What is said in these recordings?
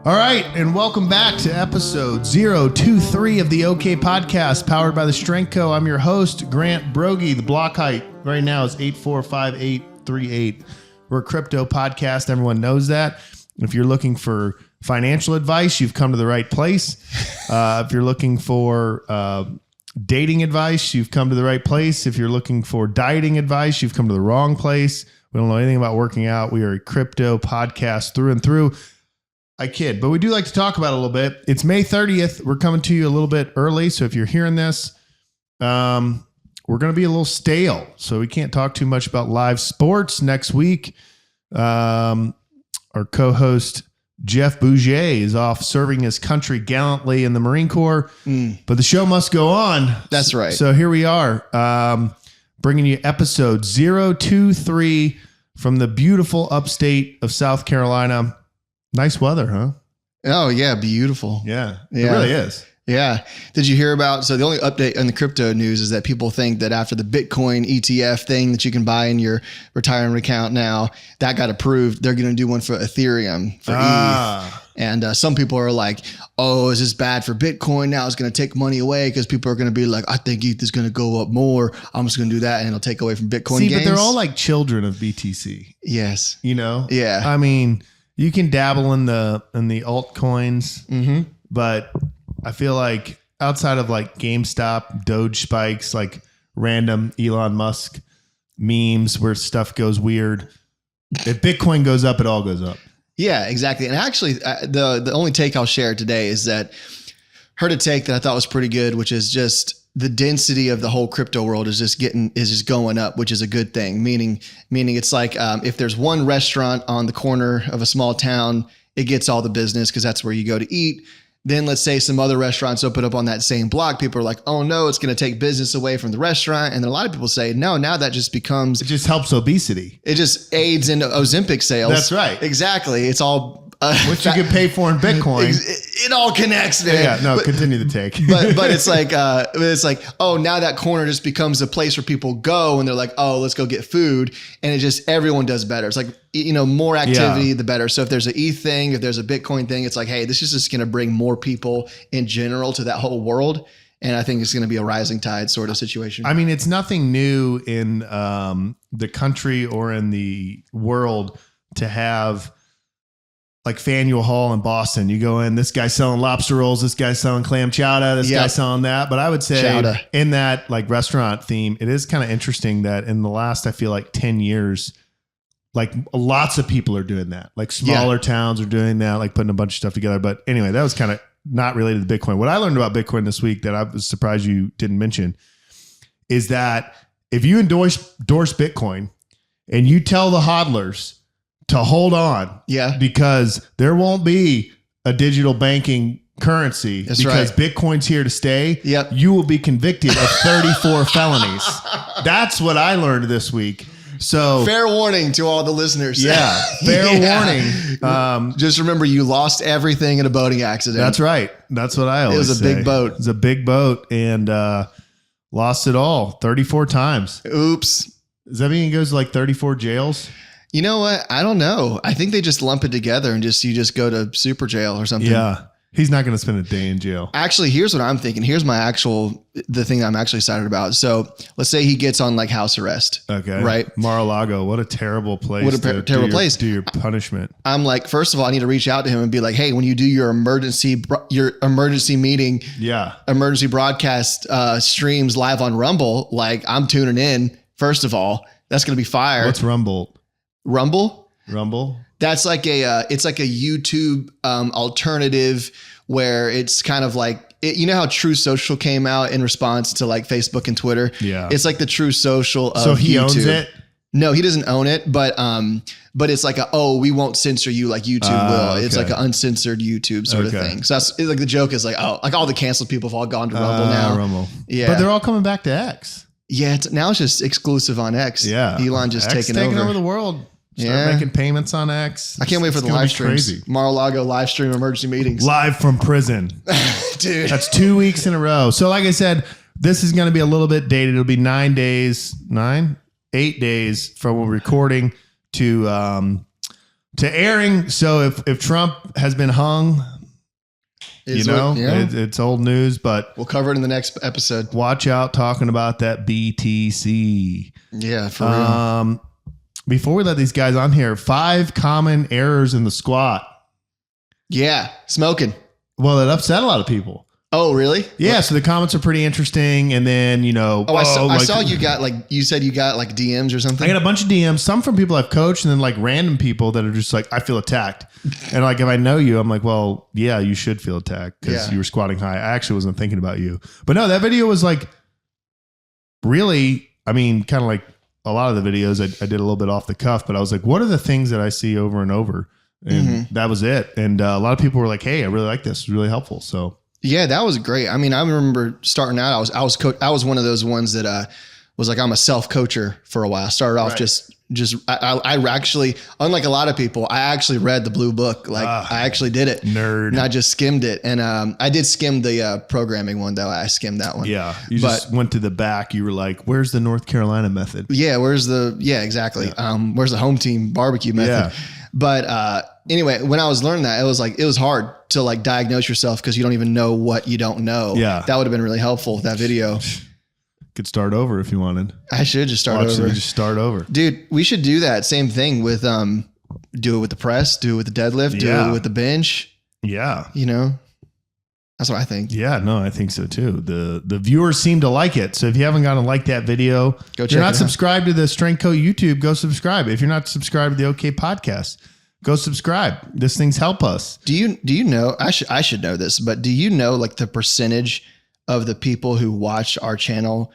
All right, and welcome back to episode 023 of the OK Podcast, powered by the Strength Co. I'm your host, Grant Broggi. The block height right now is 845838. We're a crypto podcast. Everyone knows that. If you're looking for financial advice, you've come to the right place. If you're looking for dating advice, you've come to the right place. If you're looking for dieting advice, you've come to the wrong place. We don't know anything about working out. We are a crypto podcast through and through. I kid, but we do like to talk about it a little bit. It's May 30th. We're coming to you a little bit early. So if you're hearing this, we're going to be a little stale. So we can't talk too much about live sports next week. Our co-host Jeff Buege is off serving his country gallantly in the Marine Corps, but the show must go on. That's right. So here we are, bringing you episode 023 from the beautiful upstate of South Carolina. Nice weather, huh? Oh, yeah. Beautiful. Yeah. It really is. Yeah. Did you hear about, so the only update on the crypto news is that people think that after the Bitcoin ETF thing that you can buy in your retirement account now, that got approved. They're going to do one for Ethereum, for ETH. And some people are like, oh, is this bad for Bitcoin? Now it's going to take money away because people are going to be like, I think ETH is going to go up more. I'm just going to do that and it'll take away from Bitcoin gains. But they're all like children of BTC. Yes. You know? Yeah. I mean, you can dabble in the altcoins, but I feel like outside of like GameStop, Doge spikes, like random Elon Musk memes where stuff goes weird, if Bitcoin goes up, it all goes up. Yeah, exactly. And actually, the only take I'll share today is that heard a take that I thought was pretty good, which is just the density of the whole crypto world is just going up, which is a good thing. Meaning it's like if there's one restaurant on the corner of a small town, it gets all the business because that's where you go to eat. Then let's say some other restaurants open up on that same block. People are like, oh no, it's going to take business away from the restaurant. And then a lot of people say, no, now that just becomes... It just helps obesity. It just aids into Ozempic sales. That's right. Exactly. It's all... What you can pay for in Bitcoin. It all connects, man. Yeah, no, continue to take. but it's like, oh, now that corner just becomes a place where people go and they're like, oh, let's go get food. And it just, everyone does better. It's like, more activity, the better. So if there's an ETH thing, if there's a Bitcoin thing, it's like, hey, this is just going to bring more people in general to that whole world. And I think it's going to be a rising tide sort of situation. I mean, it's nothing new in the country or in the world to have like Faneuil Hall in Boston. You go in, this guy's selling lobster rolls, this guy's selling clam chowder, this guy's selling that. But I would say in that like restaurant theme, it is kind of interesting that in the last, I feel like 10 years, like lots of people are doing that. Like smaller towns are doing that, like putting a bunch of stuff together. But anyway, that was kind of not related to Bitcoin. What I learned about Bitcoin this week that I was surprised you didn't mention is that if you endorse Bitcoin and you tell the hodlers to hold on, because there won't be a digital banking currency because Bitcoin's here to stay. You will be convicted of 34 felonies. That's what I learned this week. So fair warning to all the listeners. Yeah, fair warning. Just remember, you lost everything in a boating accident. That's right. That's what I always say. It was a big boat. It was a big boat and lost it all 34 times. Oops. Does that mean it goes to like 34 jails? You know what? I don't know. I think they just lump it together and you just go to super jail or something. Yeah. He's not going to spend a day in jail. Actually, here's what I'm thinking. Here's the thing I'm actually excited about. So let's say he gets on like house arrest. Okay. Right. Mar-a-Lago. What a terrible place. What a terrible place. Do your punishment. I'm like, first of all, I need to reach out to him and be like, hey, when you do your emergency meeting, emergency broadcast streams live on Rumble, like I'm tuning in. First of all, that's going to be fire. What's Rumble? Rumble? That's like it's like a YouTube alternative where it's kind of like, you know how True Social came out in response to like Facebook and Twitter? Yeah. It's like the True Social of So he YouTube. owns it? No, he doesn't own it, but it's like we won't censor you like YouTube will. It's like an uncensored YouTube sort of thing. So that's like the joke is like, oh, like all the canceled people have all gone to Rumble now. Rumble. Yeah. But they're all coming back to X. Yeah. Now it's just exclusive on X. Yeah. Elon just taking over the world. Start making payments on X. I can't wait for the live streams. Crazy. Mar-a-Lago live stream emergency meetings. Live from prison. Dude. That's 2 weeks in a row. So like I said, this is going to be a little bit dated. It'll be 8 days from recording to to airing. So if Trump has been hung, it's old news, but we'll cover it in the next episode. Watch out talking about that BTC. Yeah, for real. Before we let these guys on here, 5 common errors in the squat. Yeah, smoking. Well, it upset a lot of people. Oh, really? Yeah. So the comments are pretty interesting. And then, I saw you got you said you got like DMs or something. I got a bunch of DMs, some from people I've coached, and then like random people that are just like, I feel attacked. And like, if I know you, I'm like, well, yeah, you should feel attacked because you were squatting high. I actually wasn't thinking about you. But no, that video was like really, kind of like a lot of the videos I did a little bit off the cuff, but I was like, what are the things that I see over and over? And that was it. And a lot of people were like, hey, I really like this. It's really helpful. So yeah, that was great. I remember starting out, I was one of those ones that was like, I'm a self-coacher for a while. I started off I actually, unlike a lot of people, I actually read the blue book. Like I actually did it. Nerd. And I just skimmed it. And I did skim the programming one though. I skimmed that one. Yeah. You just went to the back. You were like, where's the North Carolina method? Yeah. Exactly. Yeah. Where's the home team barbecue method? Yeah. But anyway, when I was learning that, it was hard to like diagnose yourself because you don't even know what you don't know. Yeah. That would have been really helpful with that video. Could start over if you wanted. I should just start over. Just start over. Dude, we should do that same thing with do it with the press, do it with the deadlift, do it with the bench. Yeah. That's what I think. Yeah, no, I think so too. The viewers seem to like it. So if you haven't gotten to like that video, go check it out. If you're not subscribed to the Strength Co YouTube, go subscribe. If you're not subscribed to the OK Podcast, go subscribe. This thing's help us. Do you know, I should know this, but do you know like the percentage of the people who watch our channel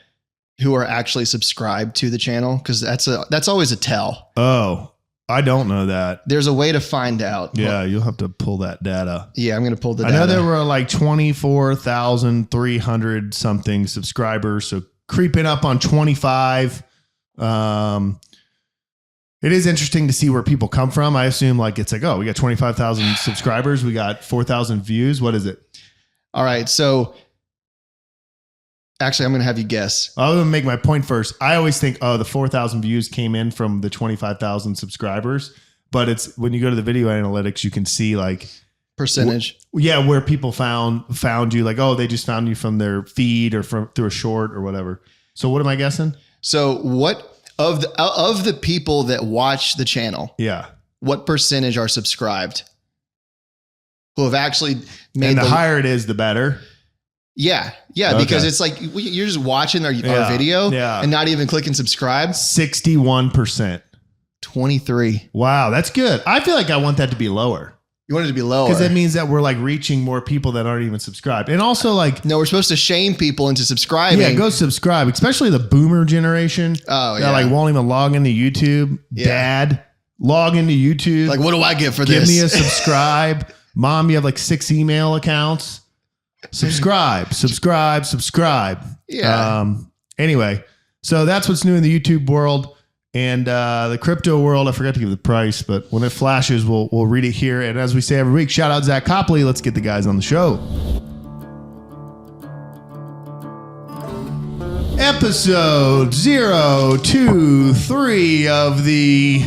who are actually subscribed to the channel? Because that's always a tell. Oh, I don't know that. There's a way to find out. Yeah, you'll have to pull that data. Yeah, I'm going to pull the data. I know there were like 24,300 something subscribers, so creeping up on 25. It is interesting to see where people come from. I assume like it's like, oh, we got 25,000 subscribers, we got 4,000 views. What is it? All right, so actually, I'm going to have you guess. I'm going to make my point first. I always think, the 4,000 views came in from the 25,000 subscribers. But it's when you go to the video analytics, you can see like percentage. Where people found you. Like, oh, they just found you from their feed or through a short or whatever. So what am I guessing? So what of the people that watch the channel? Yeah. What percentage are subscribed? Who have actually made and the higher it is, the better. Yeah. Yeah. Okay. Because it's like you're just watching our video and not even clicking subscribe. 61%. 23. Wow. That's good. I feel like I want that to be lower. You want it to be lower. Because it means that we're like reaching more people that aren't even subscribed. And also like, no, we're supposed to shame people into subscribing. Yeah. Go subscribe, especially the boomer generation. Oh yeah. That like won't even log into YouTube. Yeah. Dad, log into YouTube. Like, what do I get for this? Give me a subscribe. Mom, you have like 6 email accounts. Subscribe. Yeah. Anyway, so that's what's new in the YouTube world and the crypto world. I forgot to give the price, but when it flashes, we'll read it here. And as we say every week, shout out Zach Copley. Let's get the guys on the show. Episode 023 of the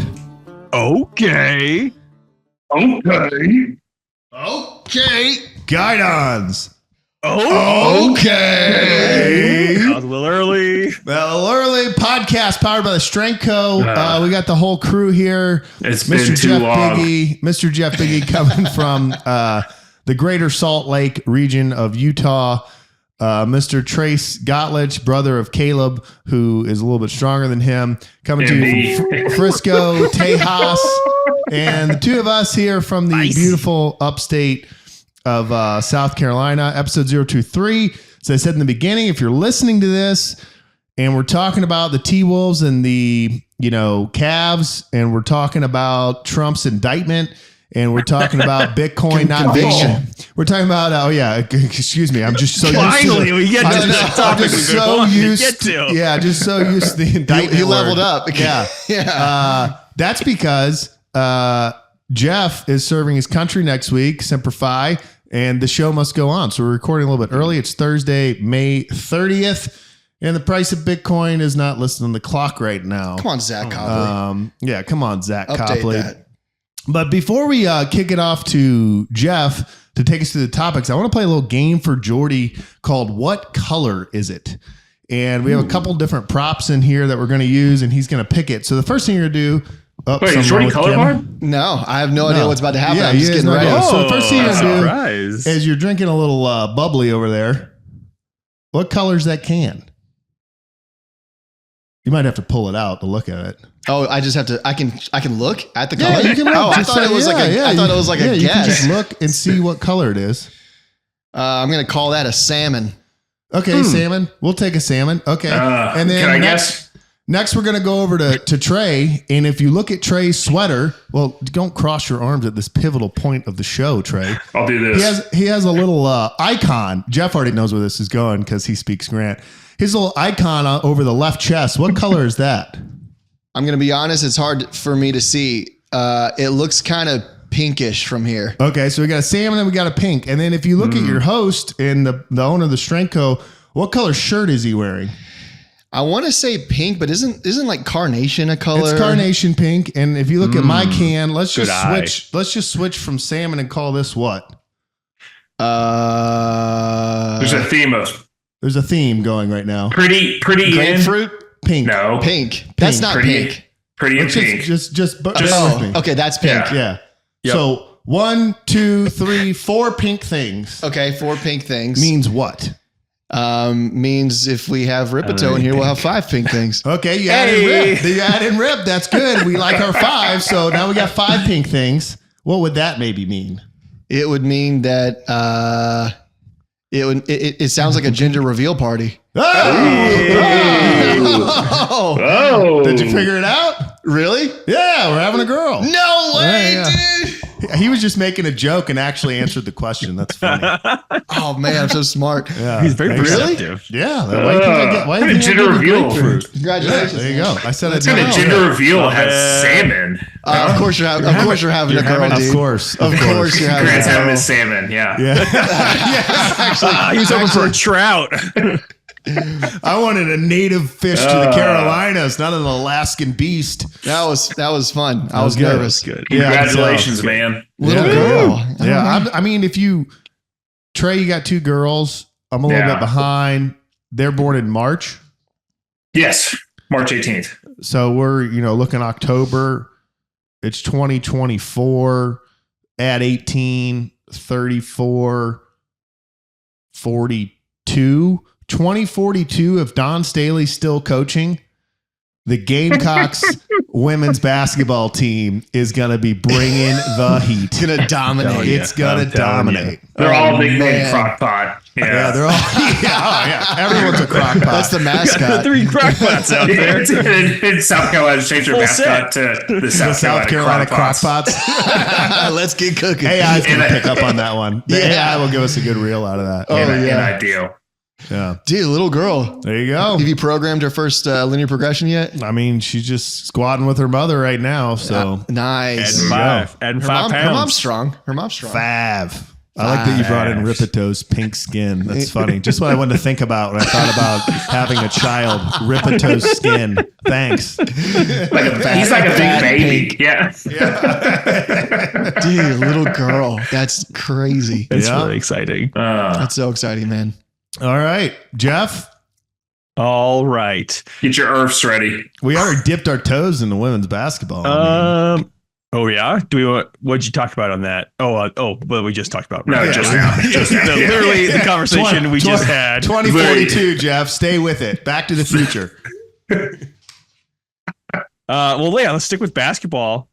Okay Guidons. Okay. That was a little early. Podcast powered by the Strength Co. We got the whole crew here. It's been too long. Mr. Jeff Biggie coming from the greater Salt Lake region of Utah. Mr. Trace Gottlich, brother of Caleb, who is a little bit stronger than him, coming to you from Frisco, Tejas. And the two of us here from the beautiful upstate of South Carolina, episode 023. So I said in the beginning, if you're listening to this and we're talking about the T-Wolves and the, Cavs, and we're talking about Trump's indictment, and we're talking about Bitcoin not conviction. We're talking about, excuse me. I'm just so finally we get to the topic we've been wanting to get to. Yeah, just so used to the indictment. You leveled up. Yeah. Yeah. That's because Jeff is serving his country next week, Semper Fi, and the show must go on. So we're recording a little bit early. It's Thursday, May 30th, and the price of Bitcoin is not listed on the clock right now. Come on, Zach Copley. Come on, Zach Update Copley. That. But before we kick it off to Jeff to take us through the topics, I want to play a little game for Jordy called What Color Is It? And we have a couple different props in here that we're going to use, and he's going to pick it. So the first thing you're going to do... Wait, is Jordy colorblind? No, I have no idea what's about to happen. Yeah, I'm just getting ready. So the first thing you're going to surprise. do is you're drinking a little bubbly over there. What color is that can? You might have to pull it out to look at it. Oh, I just have to. I can look at the color. Yeah, you can look. Oh, I thought it was like a. I thought it was like a you can guess. just look and see what color it is. I'm gonna call that a salmon. Okay, salmon. We'll take a salmon. Okay, and then can I guess? Next, we're gonna go over to Trey, and if you look at Trey's sweater, well, don't cross your arms at this pivotal point of the show, Trey. I'll do this. He has a little icon. Jeff already knows where this is going because he speaks Grant. His little icon over the left chest. What color is that? I'm gonna be honest. It's hard for me to see. It looks kind of pinkish from here. Okay, so we got a salmon and we got a pink. And then if you look at your host and the owner of the Strength Co., what color shirt is he wearing? I want to say pink, but isn't like carnation a color? It's carnation pink. And if you look at my can, let's just Good switch. Let's just switch from salmon and call this what? There's a theme of There's a theme going right now. pretty grapefruit. Pink. No, Pink. That's not pretty, pink. Pretty and Let's pink. just bear Oh, with me. okay, that's pink. Yeah. Yeah. So 1, 2, 3, 4 pink things Okay, 4 pink things. means what? Means if we have Ripito in here, we'll have 5 pink things. Okay, you add in rib. You add in rib. That's good. We like our 5. So now we got 5 pink things. What would that maybe mean? It would mean that it sounds like a gender reveal party. Oh! Oh, Did you figure it out? Really? Yeah, we're having a girl. No way, Yeah, dude. He was just making a joke and actually answered the question. That's funny. Oh man, I'm so smart. Yeah, he's very thanks. perceptive. Yeah. Why do you think I get? Why do you think I gender give you reveal. grapefruit? Congratulations. There you go. I said it. What kind of gender reveal has salmon? Of course you're having a girl, Of dude. course. Of course you're having Grant's a having girl. a salmon. Yeah. Yeah. He was hoping for a trout. I wanted a native fish to the Carolinas, not an Alaskan beast. That was fun. I was good. nervous. Good. Yeah, Congratulations, so- man. Little girl. Yeah. I mean, if you, Trey, you got 2 girls. I'm a little Yeah. bit behind. They're born in March. Yes, March 18th. So we're, looking October. It's 2024 at 18, 34, 42. 2042, if Don Staley's still coaching, the Gamecocks women's basketball team is going to be bringing the heat. It's gonna dominate. Hell yeah. It's going I'm to telling you. dominate. They're all big man. name crock pot. Yeah, they're all, everyone's a crock pot. That's the mascot. 3 crackpots out there. In South Carolina, changed their Full mascot to the the South Carolina crock pots. Let's get cooking. AI's going to pick up on that one. The Yeah. AI will give us a good reel out of that. Oh, And yeah. ideal. Yeah. Dude, little girl. There you go. Have you programmed her first linear progression yet? I mean, she's just squatting with her mother right now. So Nice. Adding Her 5 mom's pounds. strong. Her mom's strong. Fav. I like that you brought in Ripito's pink skin. That's funny. Just what I wanted to think about when I thought about having a child. Ripito's skin. Thanks. He's like a big fat baby. pink. Yeah. Dude, little girl. That's crazy. It's Yeah. really exciting. That's so exciting, man. All right, Jeff. All right. Get your earths ready. We already dipped our toes in the women's basketball. Oh yeah. Do we want? What'd you talk about on that? Well, we just talked about. No, right? just Yeah. now. Just now. No, literally the conversation we just had. 2042, Jeff. Stay with it. Back to the future. Well, yeah. Let's stick with basketball.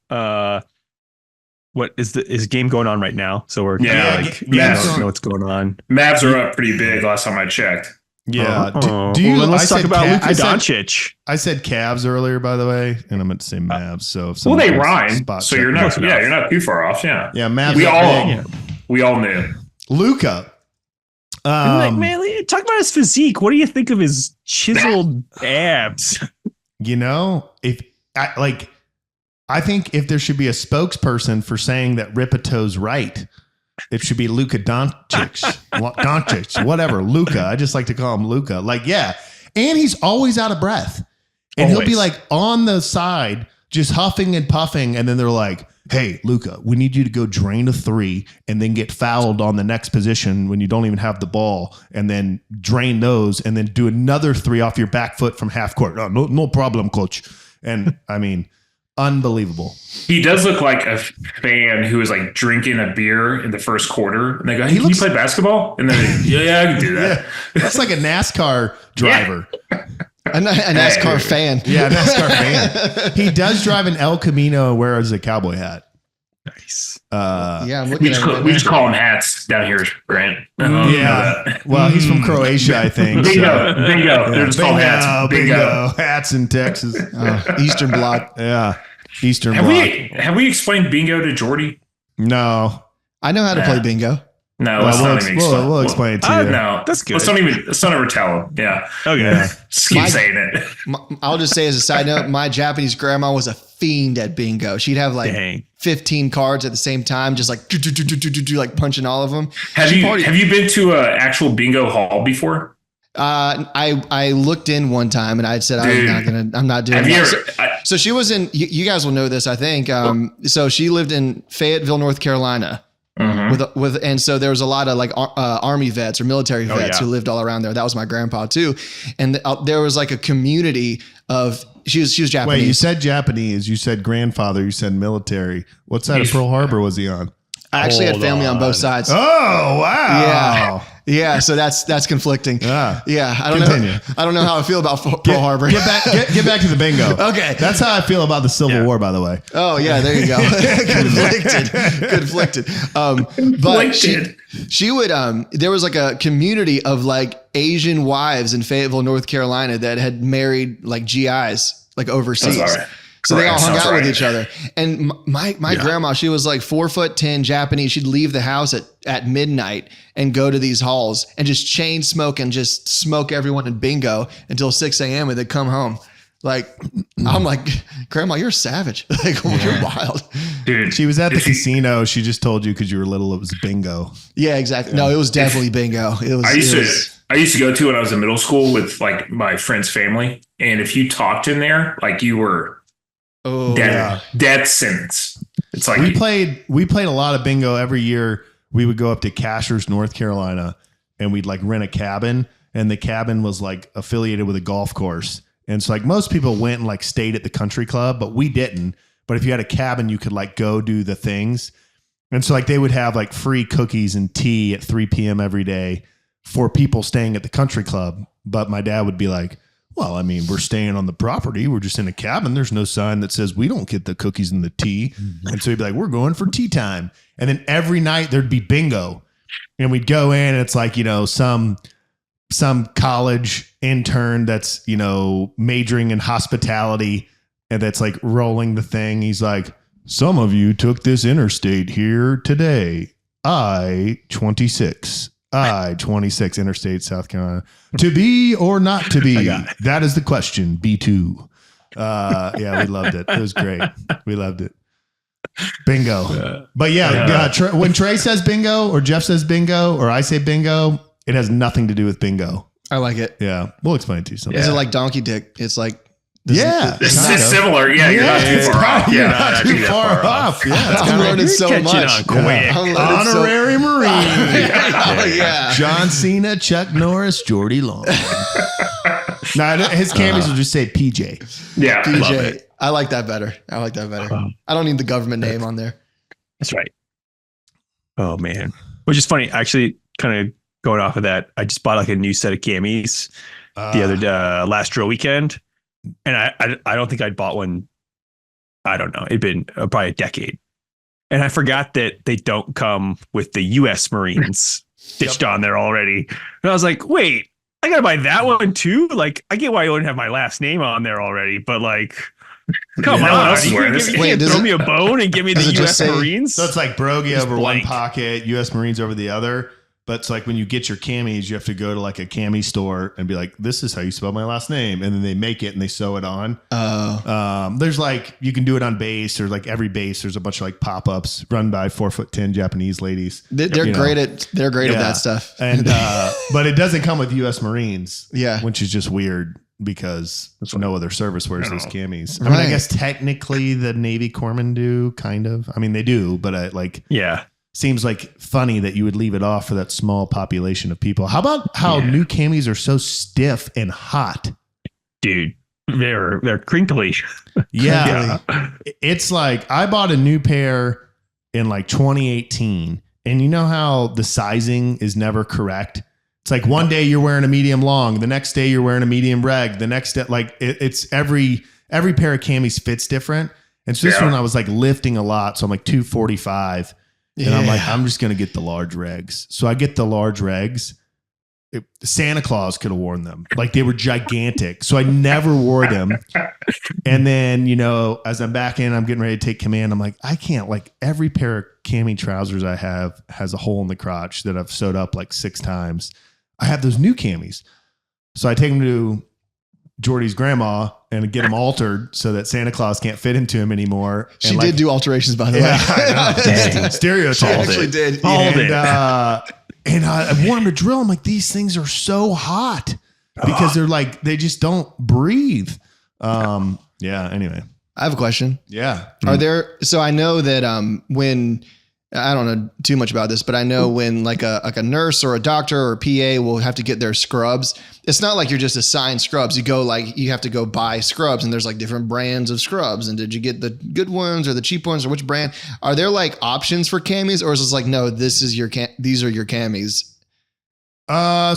What is game going on right now? So we're Yeah, kinda Mavs. don't know what's going on. Mavs are up pretty big last time I checked. Yeah. Oh. Do you? Well, then let's I talk said about Ca- Luka I said- Doncic. I said Cavs earlier, by the way, and I meant to say Mavs. So if Well, they someone rhyme, spot so check you're me. not. Yeah, you're not too far off. Yeah. Yeah, Mavs. We all. big. We all knew. Luka. Man, talk about his physique. What do you think of his chiseled abs? I think if there should be a spokesperson for saying that Ripito's right, it should be Luka Doncic. Doncic, whatever. Luka. I just like to call him Luka. And he's always out of breath. And he'll be Always. on the side, just huffing and puffing. And then they're like, hey, Luka, we need you to go drain a 3 and then get fouled on the next position when you don't even have the ball, and then drain those and then do another 3 off your back foot from half court. Oh, no problem, coach. And I mean, unbelievable. He does look like a fan who is like drinking a beer in the first quarter. And they go, hey, can you play basketball? And then, yeah, I can do that. Yeah. That's like a NASCAR driver. A NASCAR fan. Yeah, a NASCAR fan. He does drive an El Camino and wears a cowboy hat. Nice. Yeah, I'm looking We just call them hats down here, Grant. Yeah. Well, he's from Croatia, I think. Bingo. So. Bingo. Yeah. They're just called hats. Bingo. Hats in Texas. Eastern Bloc. Yeah. Eastern Have Bloc. have we explained bingo to Jordy? No. I know how to play bingo. No, We'll explain it to you. No, That's good. Let's not ever tell him. Yeah. Okay. Yeah. Just keep saying it. I'll just say as a side note, my Japanese grandma was a fiend at bingo. She'd have like Dang. 15 cards at the same time, just like like punching all of them. Have you been to an actual bingo hall before? I looked in one time and I said I'm not doing that. So she was in. You guys will know this, I think. So she lived in Fayetteville, North Carolina. And so there was a lot of like army vets or military vets who lived all around there. That was my grandpa too. And there was like a community of, she was Japanese. Wait, you said Japanese, you said grandfather, you said military. What side of Pearl Harbor was he on? I actually had family on both sides. Oh, wow. Yeah. So that's conflicting. Yeah. I don't know how I feel about Pearl Harbor. Get back to the bingo. Okay. That's how I feel about the Civil War, by the way. Oh yeah, there you go. Conflicted. But she would, there was like a community of like Asian wives in Fayetteville, North Carolina that had married like GIs like overseas. That's all right. So they all hung out with each other. And my grandma, she was like 4'10" Japanese. She'd leave the house at midnight and go to these halls and just chain smoke and just smoke everyone in bingo until 6 a.m. and they'd come home. Like, I'm like, Grandma, you're a savage. Like, you're wild. Dude. She was at the casino. She just told you because you were little, it was bingo. Yeah, exactly. No, it was definitely bingo. It was. I used to go to when I was in middle school with like my friend's family. And if you talked in there, like you were death sentence. It's like we played a lot of bingo every year. We would go up to Cashers, North Carolina, and we'd like rent a cabin, and the cabin was like affiliated with a golf course. And so like most people went and like stayed at the country club, but we didn't. But if you had a cabin, you could like go do the things. And so like they would have like free cookies and tea at 3 p.m. every day for people staying at the country club. But my dad would be like, well, I mean, we're staying on the property. We're just in a cabin. There's no sign that says we don't get the cookies and the tea. And so he'd be like, we're going for tea time. And then every night there'd be bingo. And we'd go in and it's like, you know, some college intern that's, you know, majoring in hospitality and that's like rolling the thing. He's like, some of you took this interstate here today. I-26 interstate, South Carolina. To be or not to be? That is the question. B2. Yeah, we loved it. It was great. We loved it. Bingo. But when Trey says bingo or Jeff says bingo or I say bingo, it has nothing to do with bingo. I like it. Yeah. We'll explain it to you sometime. Is it like donkey dick? It's like, it's similar. Yeah, you're not too far off. You're not too far off. Yeah, I'm learning so much. Honorary Marine. Yeah. John Cena, Chuck Norris, Jordy Long. No, his Cammies will just say PJ. Yeah, PJ. I like that better. I don't need the government name on there. That's right. Oh man, which is funny. Actually, kind of going off of that, I just bought like a new set of Cammies the other last drill weekend. And I don't think I'd bought one. I don't know. It'd been probably a decade. And I forgot that they don't come with the U.S. Marines stitched on there already. And I was like, wait, I got to buy that one too? Like, I get why you wouldn't have my last name on there already. But like, come on. You can't throw me a bone and give me the U.S. Marines? So it's like Broggi over one pocket, U.S. Marines over the other. But it's like when you get your Cammies, you have to go to like a Cammy store and be like, this is how you spell my last name. And then they make it and they sew it on. There's like, you can do it on base or like every base. There's a bunch of like pop-ups run by 4'10" Japanese ladies. They're great at that stuff. And, but it doesn't come with US Marines. Yeah. Which is just weird. because no other service wears those camis. I Right. mean, I guess technically the Navy corpsmen do, kind of. I mean, they do, but seems like funny that you would leave it off for that small population of people. How about how new camis are so stiff and hot? Dude, they're crinkly. Yeah. It's like I bought a new pair in like 2018, and you know how the sizing is never correct? It's like one day you're wearing a medium long, the next day you're wearing a medium reg, the next day, like it's every pair of camis fits different. And so this one I was like lifting a lot, so I'm like 245, and I'm like, I'm just gonna get the large regs. So I get the large regs. Santa Claus could have worn them, like they were gigantic. So I never wore them. And then as I'm back in, I'm getting ready to take command. I'm like, I can't. Like every pair of cami trousers I have has a hole in the crotch that I've sewed up like 6 times. I have those new camis. So I take them to Jordy's grandma and get them altered so that Santa Claus can't fit into him anymore. She did do alterations, by the way. I know. Stereotype. She actually did. And I wore them to drill. I'm like, these things are so hot because they're like, they just don't breathe. Anyway. I have a question. Yeah. So I know that when I don't know too much about this, but I know when like a nurse or a doctor or a PA will have to get their scrubs, it's not like you're just assigned scrubs. You have to go buy scrubs, and there's like different brands of scrubs. And did you get the good ones or the cheap ones, or which brand? Are there like options for camis, or is it like, no, these are your camis? I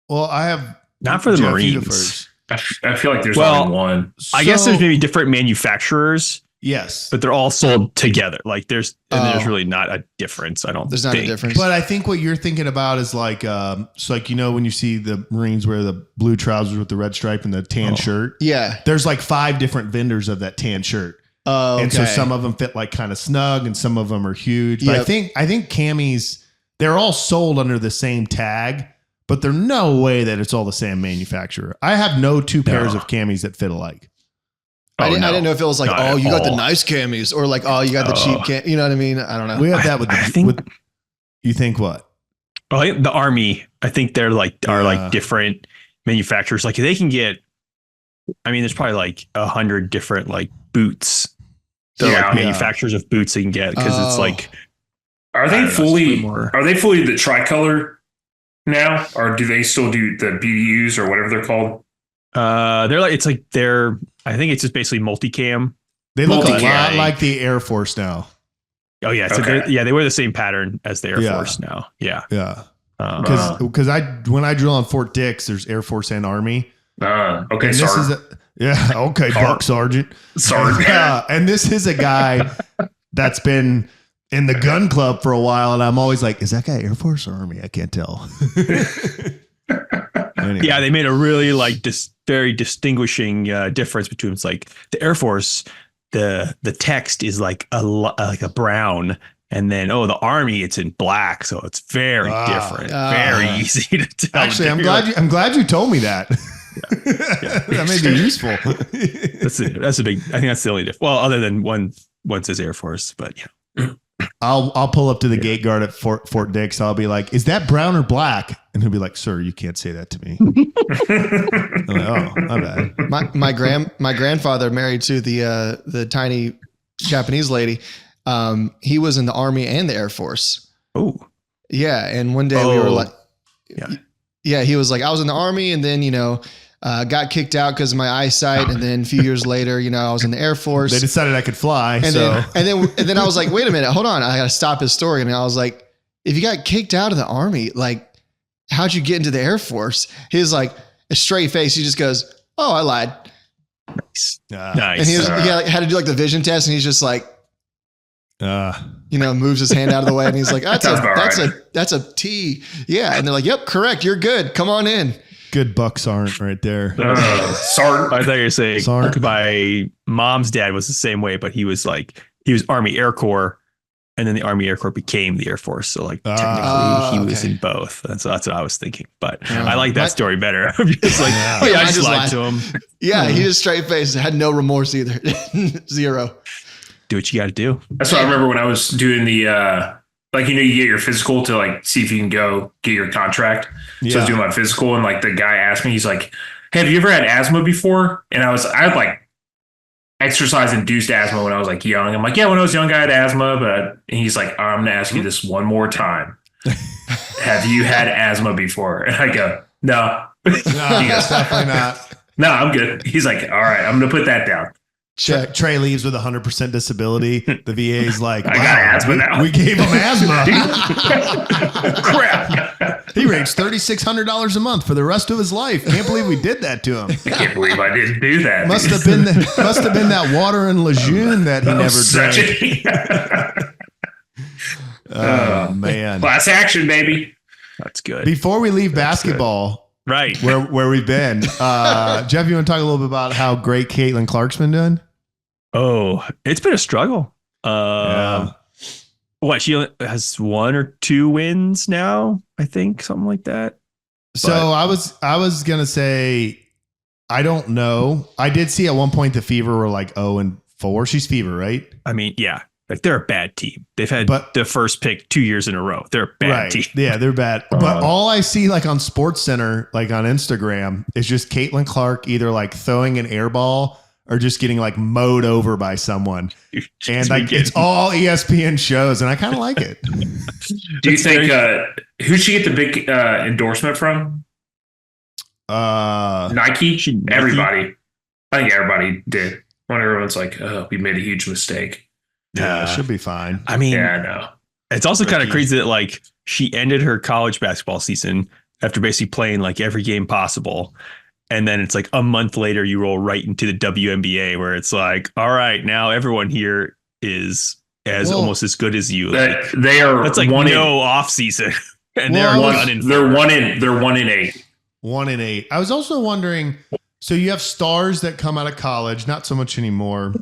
have not for the Marines. I feel like there's only one. I guess there's maybe different manufacturers. Yes, but they're all sold together. Like there's really not a difference. There's not a difference. But I think what you're thinking about is like, so like, when you see the Marines wear the blue trousers with the red stripe and the tan shirt. Yeah. There's like 5 different vendors of that tan shirt. Oh, okay. And so some of them fit like kind of snug and some of them are huge. But I think camis, they're all sold under the same tag, but there's no way that it's all the same manufacturer. I have no 2 pairs of camis that fit alike. I didn't know if it was like, you got the nice camis, or like, you got the cheap cam. You know what I mean? I don't know. We have that with you think what? Well, the Army, I think they're like different manufacturers. Like they can get, there's probably like 100 different like boots. They're like manufacturers of boots they can get, because it's like, are they fully the tricolor now, or do they still do the BDUs or whatever they're called? I think it's just basically multicam. They look a lot like the Air Force now. Oh yeah. So they wear the same pattern as the Air Force now. Yeah. Yeah. Because when I drill on Fort Dix, there's Air Force and Army. Okay. Okay. Buck Sergeant. Sergeant. And this is a guy that's been in the gun club for a while. And I'm always like, is that guy Air Force or Army? I can't tell. Anyway. Yeah, they made a really like very distinguishing difference between, it's like the Air Force, the text is like a brown, and then the Army, it's in black, so it's very different, very easy to tell. Actually, I'm glad you told me that. That may be useful. That's a big. I think that's the only difference. Well, other than one says Air Force, but yeah. I'll pull up to the gate guard at Fort Dix. I'll be like, "Is that brown or black?" And he'll be like, "Sir, you can't say that to me." I'm like, oh, my bad. My grandfather, married to the tiny Japanese lady, he was in the Army and the Air Force. Oh, yeah. And one day we were like, he was like, I was in the Army, and then got kicked out because of my eyesight, and then a few years later, I was in the Air Force. They decided I could fly, and then I was like, wait a minute, hold on, I got to stop his story. And I was like, if you got kicked out of the Army, like, how'd you get into the Air Force? He was like, a straight face. He just goes, "Oh, I lied." Nice. And he had to do like the vision test, and he's just like, moves his hand out of the way, and he's like, that's a T. Yeah. And they're like, "Yep, correct. You're good. Come on in." Good Buck Sergeant right there. Sergeant. I thought you were saying my mom's dad was the same way, but he was Army Air Corps, and then the Army Air Corps became the Air Force. So like technically he was in both. And so that's what I was thinking. But I like that story better. I'm just like, I just lied to him. Yeah, he just straight faced, had no remorse either. Zero. Do what you got to do. That's what I remember when I was doing the you get your physical to like see if you can go get your contract. So I was doing my physical, and like the guy asked me, he's like, have you ever had asthma before? And I had like exercise-induced asthma when I was like young. I'm like, yeah, when I was young, I had asthma. And he's like, I'm going to ask you this one more time. Have you had asthma before? And I go, no. No, definitely not. No, I'm good. He's like, all right, I'm going to put that down. Check. Trey leaves with 100% disability. The VA's like, wow, I got asthma now. We gave him asthma. Crap. He rates $3,600 a month for the rest of his life. Can't believe we did that to him. I can't believe I didn't do that. Must have been that water in Lejeune that he never drank. Oh man. Class action, baby. That's good. Before we leave basketball, right where we've been, Jeff, you want to talk a little bit about how great Caitlin Clark's been doing? Oh, it's been a struggle. Yeah. What, she has 1 or 2 wins now, I think, something like that. So I was gonna say, I don't know. I did see at one point the Fever were like 0-4. She's Fever, right? I mean, yeah, like they're a bad team. They've had the first pick 2 years in a row. They're a bad team. Yeah, they're bad. But all I see like on Sports Center, like on Instagram, is just Caitlin Clark either like throwing an air ball or just getting like mowed over by someone. And like it's all ESPN shows, and I kind of like it. Do you think who'd she get the big endorsement from? Nike? Everybody. I think everybody did. When everyone's like, oh, we made a huge mistake. Yeah, should be fine. I mean, yeah, I know. It's also kind of crazy that like she ended her college basketball season after basically playing like every game possible. And then it's like a month later, you roll right into the WNBA where it's like, all right, now everyone here is almost as good as you. Like, they are. That's like no off season, and they're 1-8. 1-8. I was also wondering. So you have stars that come out of college, not so much anymore.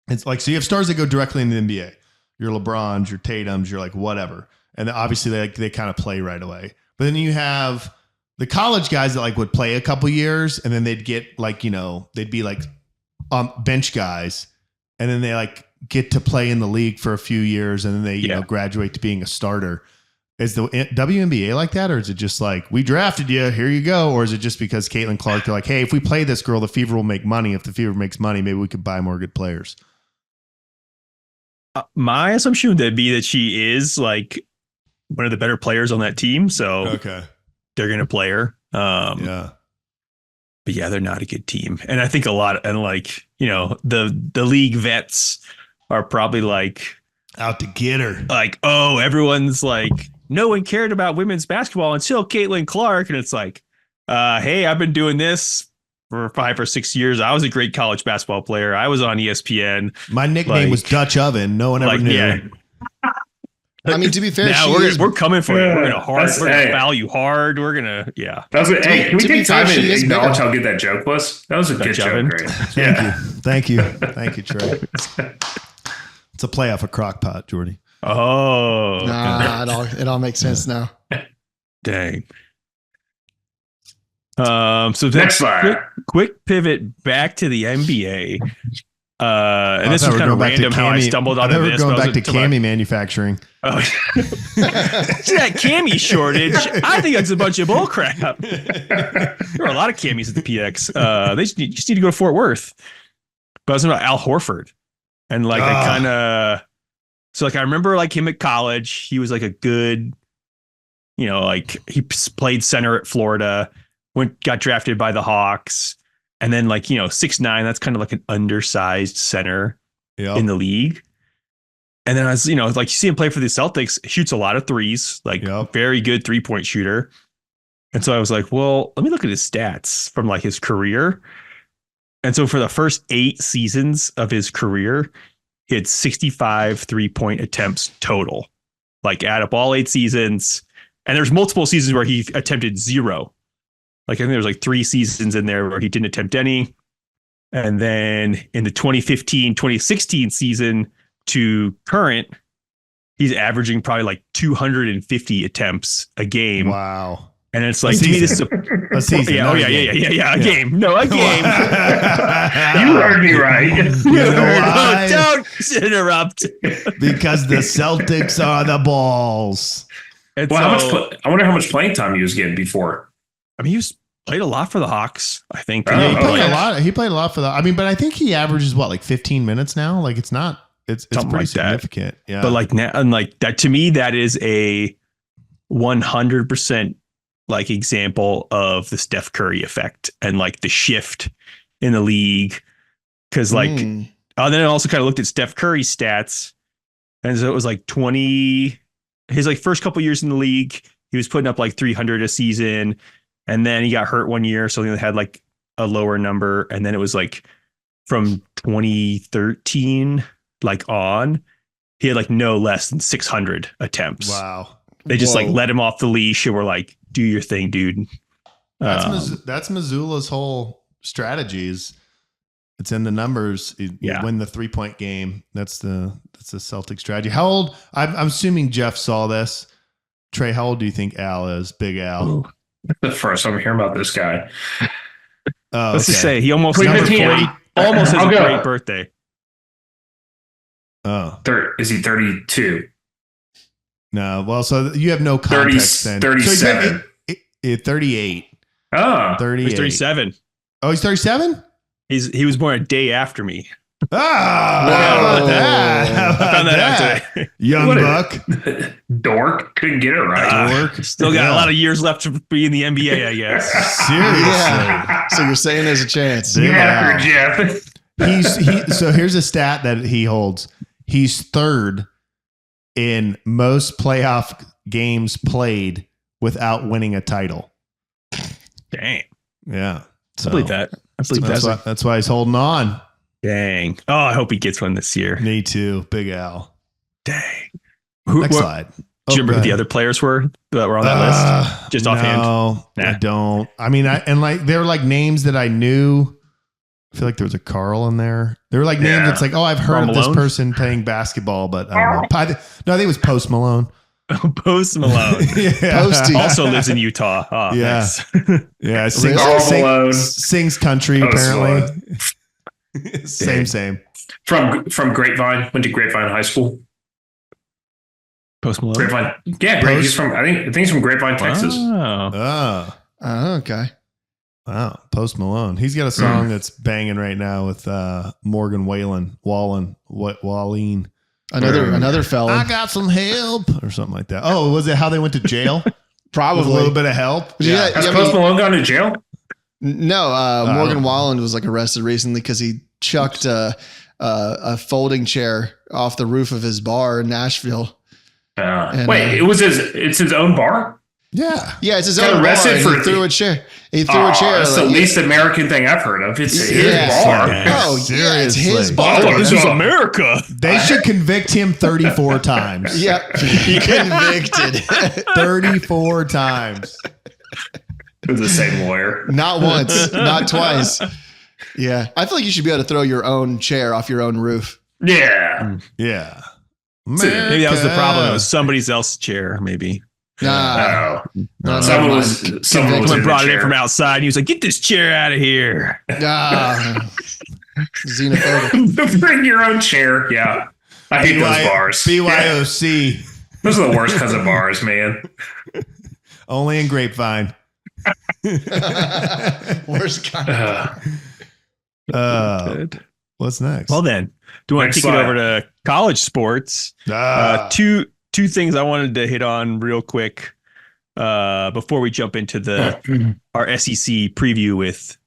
It's like, so you have stars that go directly into the NBA. Your LeBrons, your Tatums, you're like whatever, and obviously they kind of play right away. But then you have the college guys that like would play a couple years and then they'd get like, they'd be like bench guys, and then they like get to play in the league for a few years and then they, graduate to being a starter. Is the WNBA like that? Or is it just like, we drafted you, here you go? Or is it just because Caitlin Clark, they're like, hey, if we play this girl, the Fever will make money. If the Fever makes money, maybe we could buy more good players. My assumption would be that she is like one of the better players on that team. So they're going to play her. But yeah, they're not a good team. And I think the league vets are probably like out to get her. Like, oh, everyone's like, no one cared about women's basketball until Caitlin Clark. And it's like, hey, I've been doing this for 5 or 6 years. I was a great college basketball player. I was on ESPN. My nickname was Dutch Oven. No one ever knew. Yeah. I mean, to be fair, we're coming for you. We're gonna foul you hard. We're gonna, That's what, hey, can we take time and acknowledge how good that joke was? That was a good joke, Greg. Thank you, Trey. It's a play off a crock pot, Jordy. Oh, it all makes sense now. Dang. So next quick pivot back to the NBA. And this is kind of random how I stumbled onto this. We're going back to Cammy manufacturing. Oh. That Cammy shortage, I think that's a bunch of bullcrap. There are a lot of Cammies at the PX. They just need to go to Fort Worth. But I was talking about Al Horford. And like I kind of, so like I remember like him at college. He was like a good, like he played center at Florida, got drafted by the Hawks. And then like, 6'9", that's kind of like an undersized center in the league. And then I was, like you see him play for the Celtics, shoots a lot of threes, like very good 3-point shooter. And so I was like, well, let me look at his stats from like his career. And so for the first 8 seasons of his career, he had 65 3-point attempts total, like add up all 8 seasons. And there's multiple seasons where he attempted 0. Like I think there was like 3 seasons in there where he didn't attempt any. And then in the 2015-2016 season to current, he's averaging probably like 250 attempts a game. Wow. And it's like, to me, this is a season. Yeah, a game. No, a game. You heard me right. Don't interrupt. Because the Celtics are the balls. I wonder how much playing time he was getting before. I mean, he was played a lot for the Hawks, I think. Oh, Yeah, he played yeah. a lot. He played a lot for the. I mean, but I think he averages what, like 15 minutes now. Like it's not. It's Something pretty like that. significant. Yeah. But like now, and like that to me, that is a 100% like example of the Steph Curry effect and like the shift in the league. Because like, then I also kind of looked at Steph Curry's stats, and so it was like 20. His like first couple years in the league, he was putting up like 300 a season, and then he got hurt one year, so he had like a lower number, and then it was like from 2013 like on, he had like no less than 600 attempts. wow. They just like let him off the leash and were like, "Do your thing, dude." That's Missoula's whole strategies. It's in the numbers. You win the 3-point game. That's the Celtic strategy. How old? I'm assuming Jeff saw this. Trey, how old do you think Al is? Big Al. Ooh, that's the first I'm hearing about this guy. Let's just say he almost Number has 40. almost has I'll a go. great birthday. Oh Is he 32? no. Well, so you have no 30, context then. 37. So he's 38. Oh, 38. He's 37. Oh, he's 37. He was born a day after me. Ah, Whoa. how about that? How I about found that that? out today. Young What a- buck. dork. Couldn't get it right. Dork. Still got Yeah. a lot of years left to be in the NBA, I guess. Seriously. Yeah. So you're saying there's a chance. Big Yeah, Al. Jeff. So here's a stat that he holds. He's third in most playoff games played without winning a title. Dang. Yeah. So I believe that. I believe that's why he's holding on. Dang. Oh, I hope he gets one this year. Me too. Big Al. Dang. Next What, slide. do you remember who the go other players were that were on that list? Just offhand? No, I Nah. don't. I mean, they were like names that I knew. I feel like there was a Carl in there. They were like names Yeah. that's like, oh, I've heard Karl of this Malone? person playing basketball, but I don't know. No, I think it was Post Malone. Post Malone. Yeah. Posty. Also lives in Utah. Oh, Yeah. nice. Yeah, Karl Malone. sings country Post apparently. Same. From Grapevine. Went to Grapevine High School. Post Malone. Grapevine. Yeah, Post- he's from. I think he's from Grapevine, Texas. Oh. Oh, Okay. wow. Post Malone. He's got a song that's banging right now with Morgan Wallen. Another I felon. got some help or something like that. Oh, was it how they went to jail? Probably With a little bit of help. Yeah. Has I Post mean- Malone gone to jail? No, Morgan Wallen was like arrested recently because he chucked a folding chair off the roof of his bar in Nashville. And, Wait, it's his own bar? Yeah. Yeah, it's his Got own bar. arrested And for- he threw a chair. He threw a chair. That's the like, least American thing I've heard of. It's his Yeah. bar. Yeah. Oh, yeah, it's his Seriously. bar. Oh, This is Yeah. America. They should convict him 34 times. Yep. Convicted. 34 times. It was the same lawyer. Not once, not twice. Yeah. I feel like you should be able to throw your own chair off your own roof. Yeah. Yeah. Maybe that was the problem. It was somebody else's chair, maybe. Nah. No. Someone was Someone in the brought it in chair. from outside and he was like, get this chair out of here. Nah. Xenophobic. Bring your own chair. Yeah. I hate those bars. BYOC. Those are the worst kinds of bars, man. Only in Grapevine. Worst kind. Good. What's next? Well then, do you want Next to kick it slide. over to college sports? Two things I wanted to hit on real quick before we jump into our SEC preview with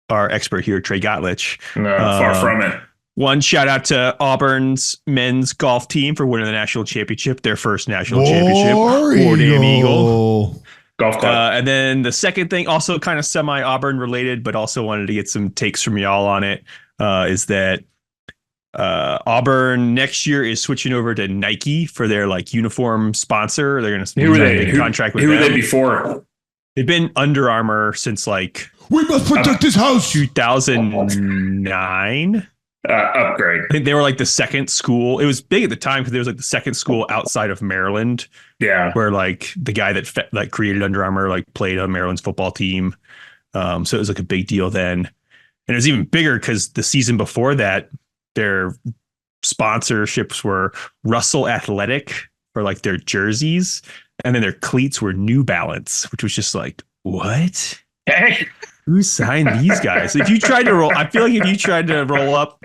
our expert here, Trey Gottlich. No, far from it. One, shout out to Auburn's men's golf team for winning the national championship, their first national championship. War damn Eagle. Golf club. And then the second thing, also kind of semi-Auburn related, but also wanted to get some takes from y'all on it, is that Auburn next year is switching over to Nike for their like uniform sponsor. They're going to Who were they? big contract with Who were them. they before? They've been Under Armour since like We must protect this house. 2009. Upgrade. I think they were like the second school. It was big at the time because it was like the second school outside of Maryland, Yeah. where like the guy that created Under Armour like played on Maryland's football team. So it was like a big deal then. And it was even bigger because the season before that, their sponsorships were Russell Athletic for like their jerseys. And then their cleats were New Balance, which was just like, what? Who signed these guys? If you tried to roll, I feel like if you tried to roll up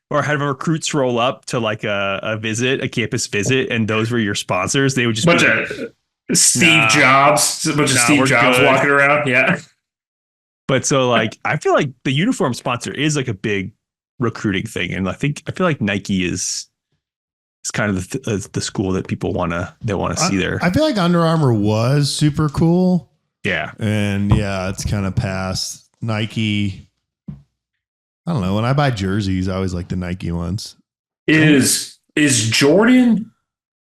or have recruits roll up to like a visit, a campus visit, and those were your sponsors, they would just bunch of Steve Jobs, a bunch of Steve Jobs good. Walking around. Yeah. But so like, I feel like the uniform sponsor is like a big recruiting thing. And I feel like Nike is kind of the school that people want to see there. I feel like Under Armour was super cool. Yeah. And yeah, it's kind of past Nike. I don't know. When I buy jerseys, I always like the Nike ones. Is Jordan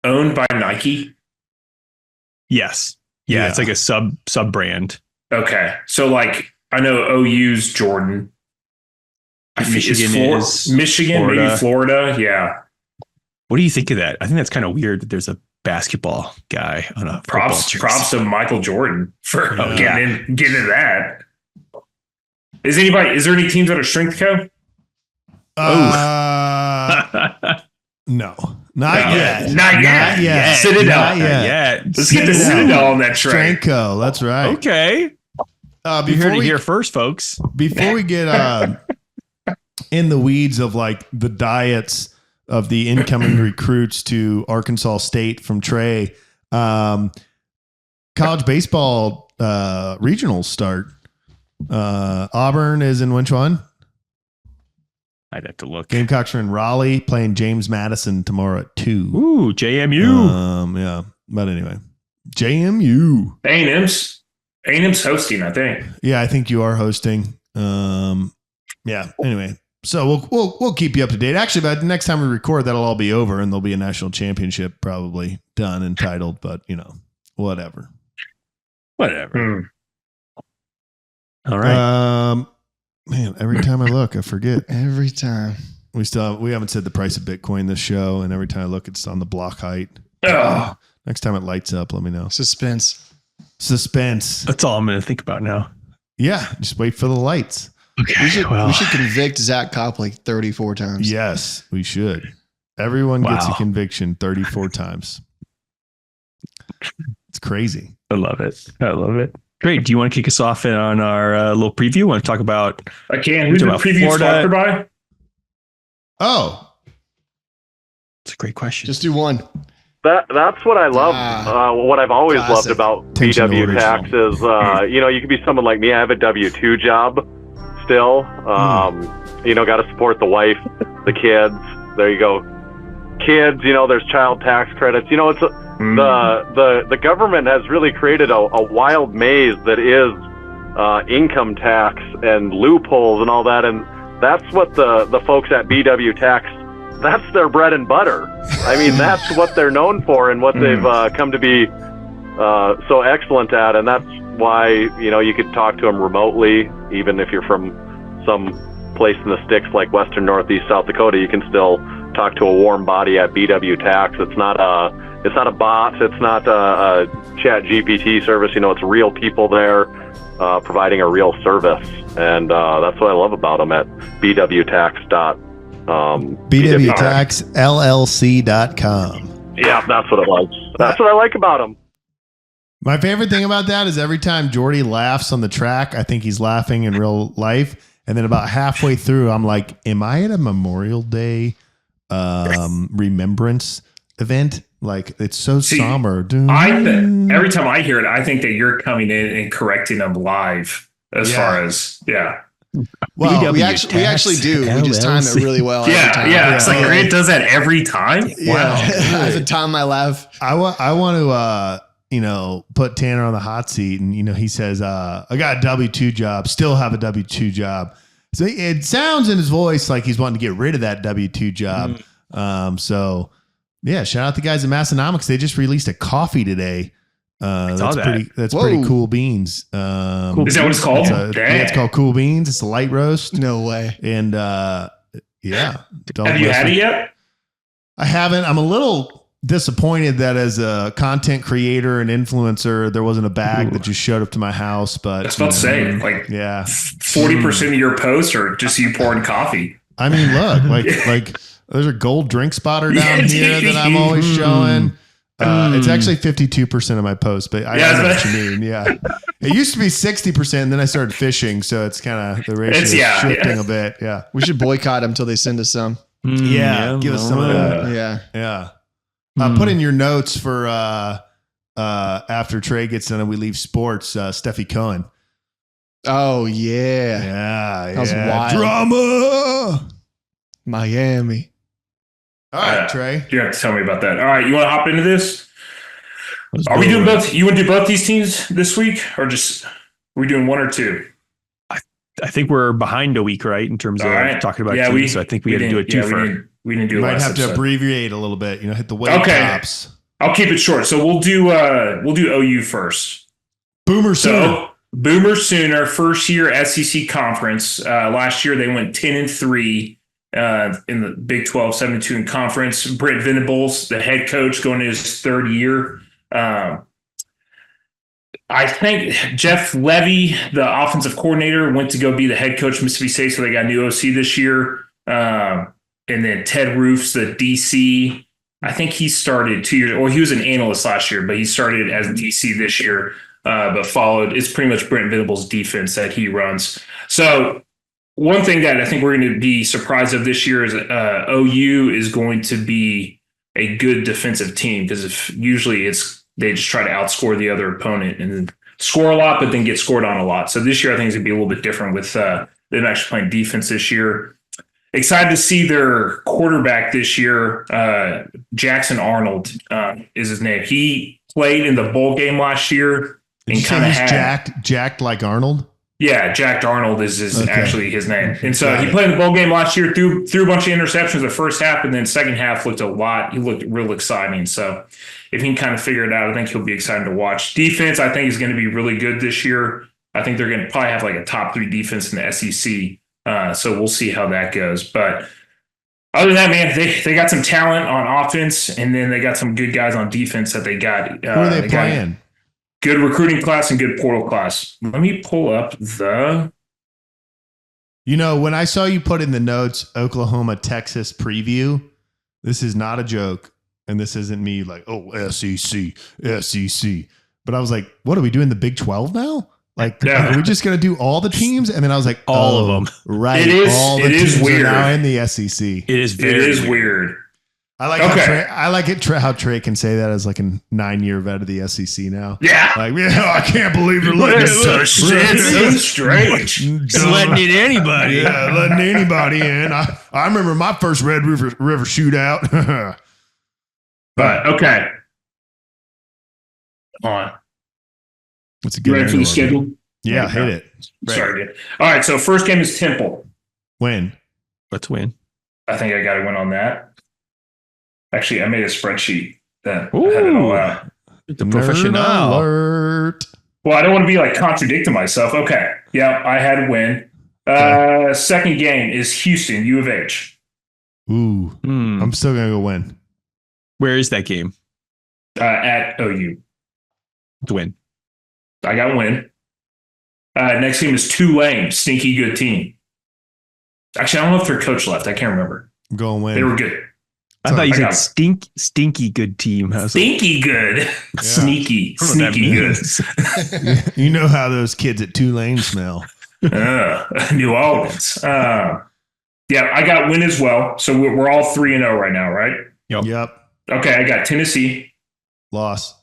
owned by Nike? Yes. Yeah. It's like a sub brand. Okay. So like, I know OU's Jordan. Michigan Florida. Maybe Florida. Yeah. What do you think of that? I think that's kind of weird that there's a basketball guy on a props to Michael Jordan for getting into that. Is there any teams that are strength co? No, not yet. Not yet. Citadel. Let's get the Citadel on that train. Strength co. That's right. Okay. You heard it here first, folks. Before we get in the weeds of like the diets of the incoming recruits to Arkansas State from Trey, college baseball regionals start. Auburn is in which one? I'd have to look. Gamecocks are in Raleigh playing James Madison tomorrow at 2. Ooh, JMU. Yeah. But anyway, JMU. A&M's hosting, I think. Yeah, I think you are hosting. Yeah. Anyway, so we'll keep you up to date. Actually, by the next time we record, that'll all be over, and there'll be a national championship probably done and titled. But whatever. All right. Man, every time I look, I forget. Every time. We haven't said the price of Bitcoin this show, and every time I look, it's on the block height. Next time it lights up, let me know. Suspense. That's all I'm going to think about now. Yeah, just wait for the lights. Okay. We should convict Zach Copley 34 times. Yes, we should. Everyone gets a conviction 34 times. It's crazy. I love it. Great. Do you want to kick us off on our little preview? Want to talk about? I can. Who's the preview sponsored by? Oh, it's a great question. Just do one. That's what I love. What I've always loved about BW Tax is, you could be someone like me. I have a W-2 job still. Got to support the wife, the kids. There you go. Kids, there's child tax credits. It's the government has really created a wild maze that is income tax and loopholes and all that. And that's what the folks at BW Tax, that's their bread and butter. I mean, that's what they're known for and what they've come to be so excellent at. And that's why, you could talk to them remotely, even if you're from some place in the sticks like Western Northeast South Dakota, you can still talk to a warm body at BW Tax. It's not a bot. It's not a chat GPT service. It's real people there providing a real service. And that's what I love about them at bwtaxllc.com. Yeah, that's what it was. That's what I like about them. My favorite thing about that is every time Jordy laughs on the track, I think he's laughing in real life. And then about halfway through, I'm like, am I at a Memorial Day remembrance event? Like, it's so somber. Every time I hear it, I think that you're coming in and correcting them live far as, Well, we actually do. We just time it really well. Yeah. It's like Grant does that every time. Wow. Every time I laugh. I want to, put Tanner on the hot seat. And, he says, I got a W-2 job, still have a W-2 job. So it sounds in his voice like he's wanting to get rid of that W-2 job. So, yeah, shout out the guys at Massonomics. They just released a coffee today. That's pretty cool beans. Is that what it's called? It's called Cool Beans. It's a light roast. No way. And have you had it yet? I haven't. I'm a little disappointed that as a content creator and influencer, there wasn't a bag that just showed up to my house. But I was about to say, 40% of your posts are just you pouring coffee. I mean, look, like there's a gold drink spotter down here that I'm always showing. It's actually 52% of my posts, but I know what you mean. Yeah. It used to be 60%, and then I started fishing, so it's kind of the ratio is shifting a bit. Yeah. We should boycott them until they send us some. Give us some of that. Yeah. Put in your notes for after Trey gets done and we leave sports, Stefi Cohen. Oh, yeah. Yeah. That was wild. Drama. Miami. All right, Trey. You have to tell me about that. All right, you want to hop into this? Are we doing both? You want to do both these teams this week, or just we doing one or two? I think we're behind a week, right, in terms of talking about teams. So I think we got to do it twofer. We didn't do it. Might have to abbreviate a little bit. Hit the weight tops. I'll keep it short. So we'll do OU first. Boomer Sooner. Boomer Sooner, first year SEC conference. Last year they went 10-3 in the Big 12, 7-2 in conference. Brent Venables, the head coach, going into his third year. I think Jeff Levy, the offensive coordinator, went to go be the head coach of Mississippi State, so they got a new OC this year. And then Ted Roofs, the DC. I think he started 2 years, or he was an analyst last year, but he started as a DC this year, but followed. It's pretty much Brent Venables' defense that he runs. So one thing that I think we're going to be surprised of this year is OU is going to be a good defensive team, because if usually they just try to outscore the other opponent and then score a lot, but then get scored on a lot. So this year I think it's going to be a little bit different with them actually playing defense this year. Excited to see their quarterback this year. Jackson Arnold is his name. He played in the bowl game last year. Did you say he's jacked like Arnold? Yeah, Jack Arnold is actually his name. And so he played in the bowl game last year, threw a bunch of interceptions the first half, and then second half he looked real exciting. So if he can kind of figure it out, I think he'll be exciting to watch. Defense, I think, is going to be really good this year. I think they're going to probably have like a top 3 defense in the SEC. So we'll see how that goes. But other than that, man, they got some talent on offense, and then they got some good guys on defense that they got. Who are they playing? Good recruiting class and good portal class. Let me pull up the. When I saw you put in the notes Oklahoma, Texas preview, this is not a joke. And this isn't me like, SEC. But I was like, what are we doing? The Big 12 now? Like, are we just going to do all the teams? And then I was like, all of them. Right. All the teams weird. Are now in the SEC. It is weird. I like how Trey can say that as like a 9-year vet of the SEC now. Yeah. Like, I can't believe you're letting it's so strange. Just letting in anybody. Yeah, letting anybody in. I remember my first Red River shootout. But okay. Come on. What's a good ready for the schedule? Yeah, hit it. Right. Sorry, dude. All right, so first game is Temple. Win. Let's win. I think I got to win on that. Actually, I made a spreadsheet that had it all out. The professional alert. Well, I don't want to be like contradicting myself. Okay. Yeah, I had a win. Second game is Houston, U of H. Ooh. I'm still going to go win. Where is that game? At OU. To win. I got a win. Next game is Tulane, stinky good team. Actually, I don't know if their coach left. I can't remember. I'm going win. They were good. I thought you said stinky good team. Stinky good. Yeah. Sneaky good. You know how those kids at Tulane smell. New Orleans. Yeah, I got win as well. So we're all 3-0 right now, right? Yep. Okay, I got Tennessee. Loss.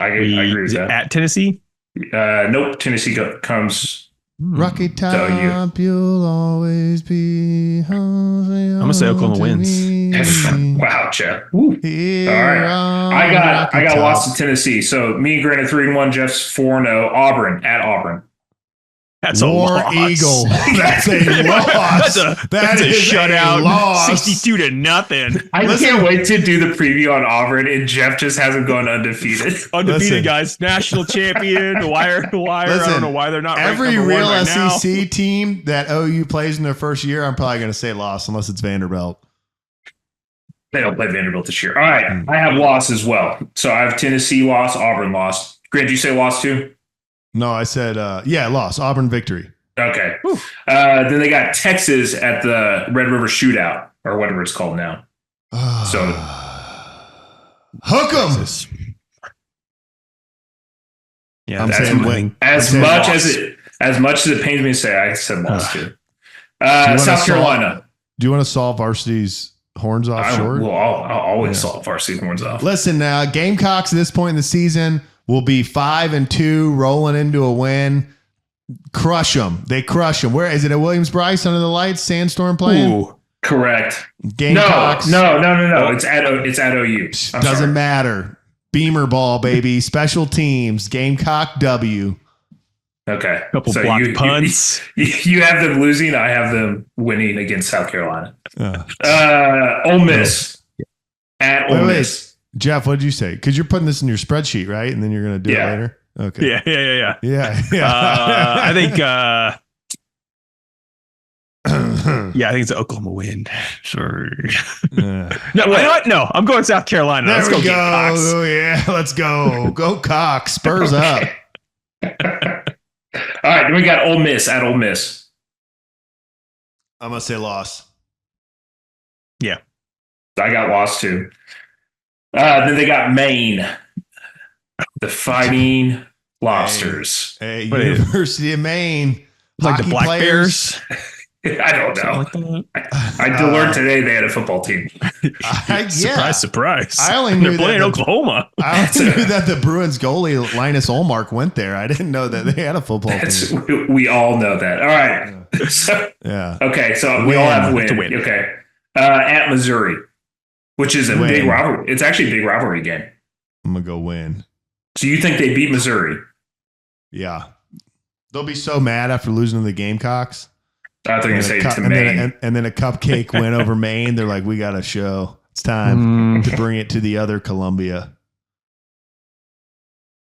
I agree with that. At Tennessee? Nope. Tennessee comes. Rocky Top, you'll always be. I'm gonna say Oklahoma wins. Wow, Jeff. All right, I got lost to Tennessee. So me and Grant are 3-1. Jeff's 4-0. Auburn at Auburn. That's a loss. Eagle. That's a loss. That's a shutout. 62-0. I can't wait to do the preview on Auburn, and Jeff just hasn't gone undefeated. Guys. National champion. I don't know why they're not. Every real SEC team that OU plays in their first year, I'm probably going to say loss unless it's Vanderbilt. They don't play Vanderbilt this year. All right, I have loss as well. So I have Tennessee loss, Auburn loss. Grant, did you say loss too? No, I said, loss. Auburn victory. Okay. Then they got Texas at the Red River Shootout, or whatever it's called now. So Hook 'em. Yeah, I'm saying win. As much as it pains me to say, I said loss too. South Carolina. Do you want to solve varsity's horns off short? Well, I'll always solve varsity horns off. Listen, now Gamecocks at this point in the season will be 5-2, rolling into a win. Crush them. They crush them. Where is it? At Williams Bryce under the lights? Sandstorm playing? Ooh. Correct. Gamecocks. No. It's at OU. Doesn't matter. Beamer ball, baby. Special teams. Gamecock W. Okay. Couple block punts. You have them losing. I have them winning against South Carolina. Ole Miss. At Ole Miss. Jeff, what did you say? Because you're putting this in your spreadsheet, right? And then you're going to do it later? Okay. Yeah. I think I think it's an Oklahoma win. Sorry. No, what? No, I'm going South Carolina. Let's go. Gamecocks. Oh, yeah. Let's go. Go Cox. Spurs up. All right. Then we got Ole Miss at Ole Miss. I'm going to say loss. Yeah. I got lost too. Then they got Maine. The Fighting Lobsters. Hey, University of Maine. Like the Black Bears. I don't know. I learned today they had a football team. Surprise. I only knew they're playing Oklahoma. I only knew that the Bruins goalie, Linus Ullmark, went there. I didn't know that they had a football team. We all know that. All right. Okay, so we all have a win. Okay. At Missouri, which is a big rivalry. It's actually a big rivalry game. I'm going to go win. So you think they beat Missouri? Yeah. They'll be so mad after losing to the Gamecocks. I thought you were going to say to Maine. And then a cupcake win over Maine. They're like, we got a show. It's time to bring it to the other Columbia.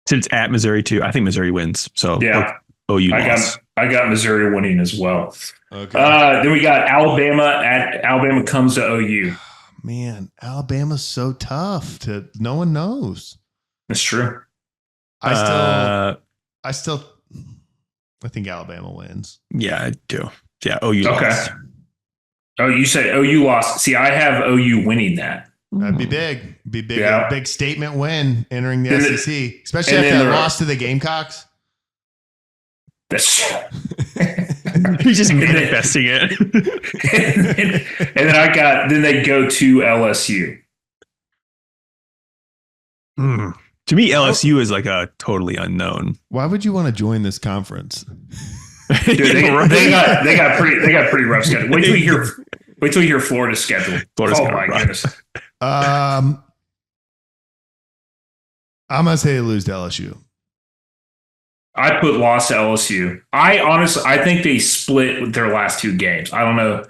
Since at Missouri, too. I think Missouri wins. So, yeah. OU I got Missouri winning as well. Okay. Then we got Alabama. Alabama comes to OU. Man, Alabama's so tough. No one knows. That's true. I think Alabama wins. Yeah, I do. Yeah, OU lost. Oh, you said OU lost. See, I have OU winning that. That'd be big. Be big. Yeah. A big statement win entering the SEC, especially after that loss to the Gamecocks. That's true. He's just manifesting it. and then they go to LSU. To me, LSU is like a totally unknown. Why would you want to join this conference? Dude, they got pretty rough schedule. Wait till you hear Florida's schedule. My goodness. I'm gonna say they lose to LSU. I put loss to LSU. I think they split with their last two games. I don't know.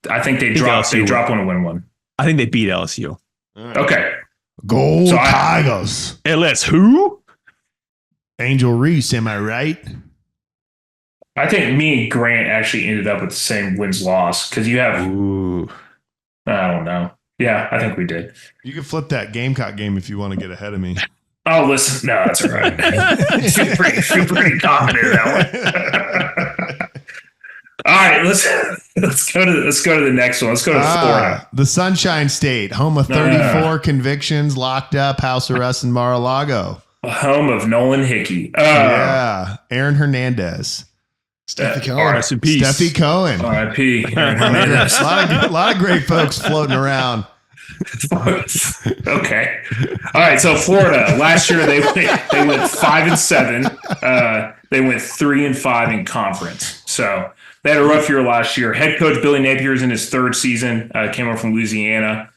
I think they drop one and win one. I think they beat LSU. Okay. Go Tigers. LS who? Angel Reese, am I right? I think me and Grant actually ended up with the same wins-loss because you have. Ooh. I don't know. Yeah, I think we did. You can flip that Gamecock game if you want to get ahead of me. Oh, listen. No, that's all right. She's pretty confident in that one. All right, let's go to the next one. Let's go to Florida. The Sunshine State, home of 34 convictions, locked up, house arrest in Mar-a-Lago. Home of Nolan Hickey. Aaron Hernandez. Stefi Cohen. Rest in peace. Stefi Cohen. R.I.P. a lot of great folks floating around. Okay. All right. So Florida last year they went 5-7. They went 3-5 in conference. So they had a rough year last year. Head coach Billy Napier is in his third season. Came over from Louisiana.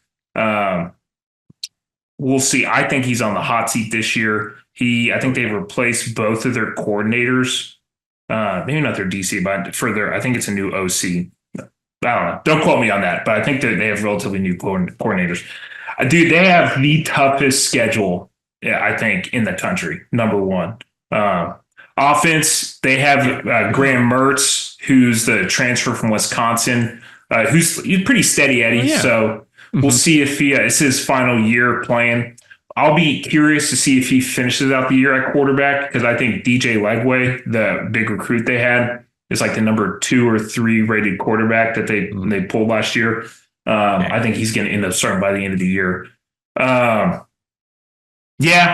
We'll see. I think he's on the hot seat this year. I think they've replaced both of their coordinators. Maybe not their DC, but I think it's a new OC. I don't know. Don't quote me on that, but I think that they have relatively new coordinators. Dude, they have the toughest schedule, I think, in the country. Number one. Offense, they have Graham Mertz, who's the transfer from Wisconsin, he's pretty steady Eddie. Yeah. So we'll see if it's his final year playing. I'll be curious to see if he finishes out the year at quarterback because I think DJ Legway, the big recruit they had, is like the number 2 or 3 rated quarterback that they pulled last year. I think he's going to end up starting by the end of the year. Yeah,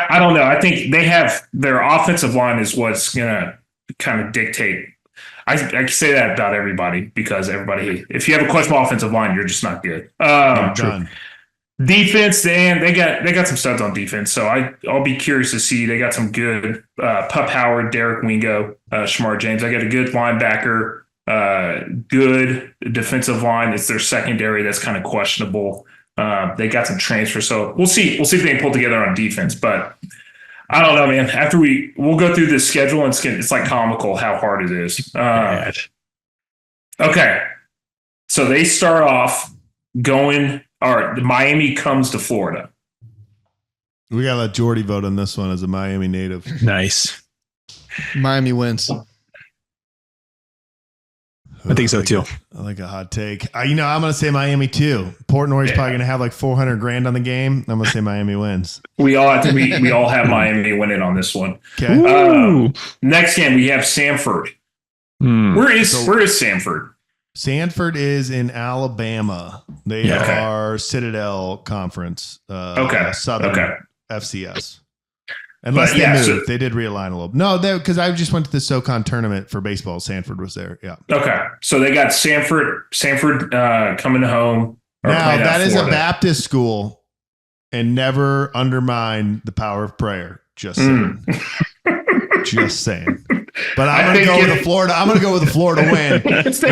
I don't know. I think they have their offensive line is what's gonna kind of dictate. I can say that about everybody because everybody, if you have a questionable offensive line, you're just not good. Done. Defense, and they got some studs on defense, so I'll be curious to see. They got some good Pup Howard, Derek Wingo, Shamar James. I got a good linebacker, good defensive line. It's their secondary that's kind of questionable. They got some transfer, so we'll see. We'll see if they can pull together on defense, but I don't know, man. After we'll go through this schedule, and it's like comical how hard it is. Okay, so they start off going. All right, Miami comes to Florida. We got to let Jordy vote on this one as a Miami native. Nice. Miami wins. I think so too. I like a hot take. I'm going to say Miami too. Portnoy's probably going to have like $400,000 on the game. I'm going to say Miami wins. We all have Miami winning on this one. Okay. Next game we have Samford. Where is Samford? Sanford is in Alabama. They are Citadel Conference. Southern FCS. Unless they moved. So, they did realign a little. No, because I just went to the SoCon tournament for baseball. Sanford was there. Yeah. Okay. So they got Sanford coming home. Now, that is a Baptist school, and never undermine the power of prayer. Just saying. Just saying. But I'm going to go with the Florida. I'm going to go with the Florida win. There's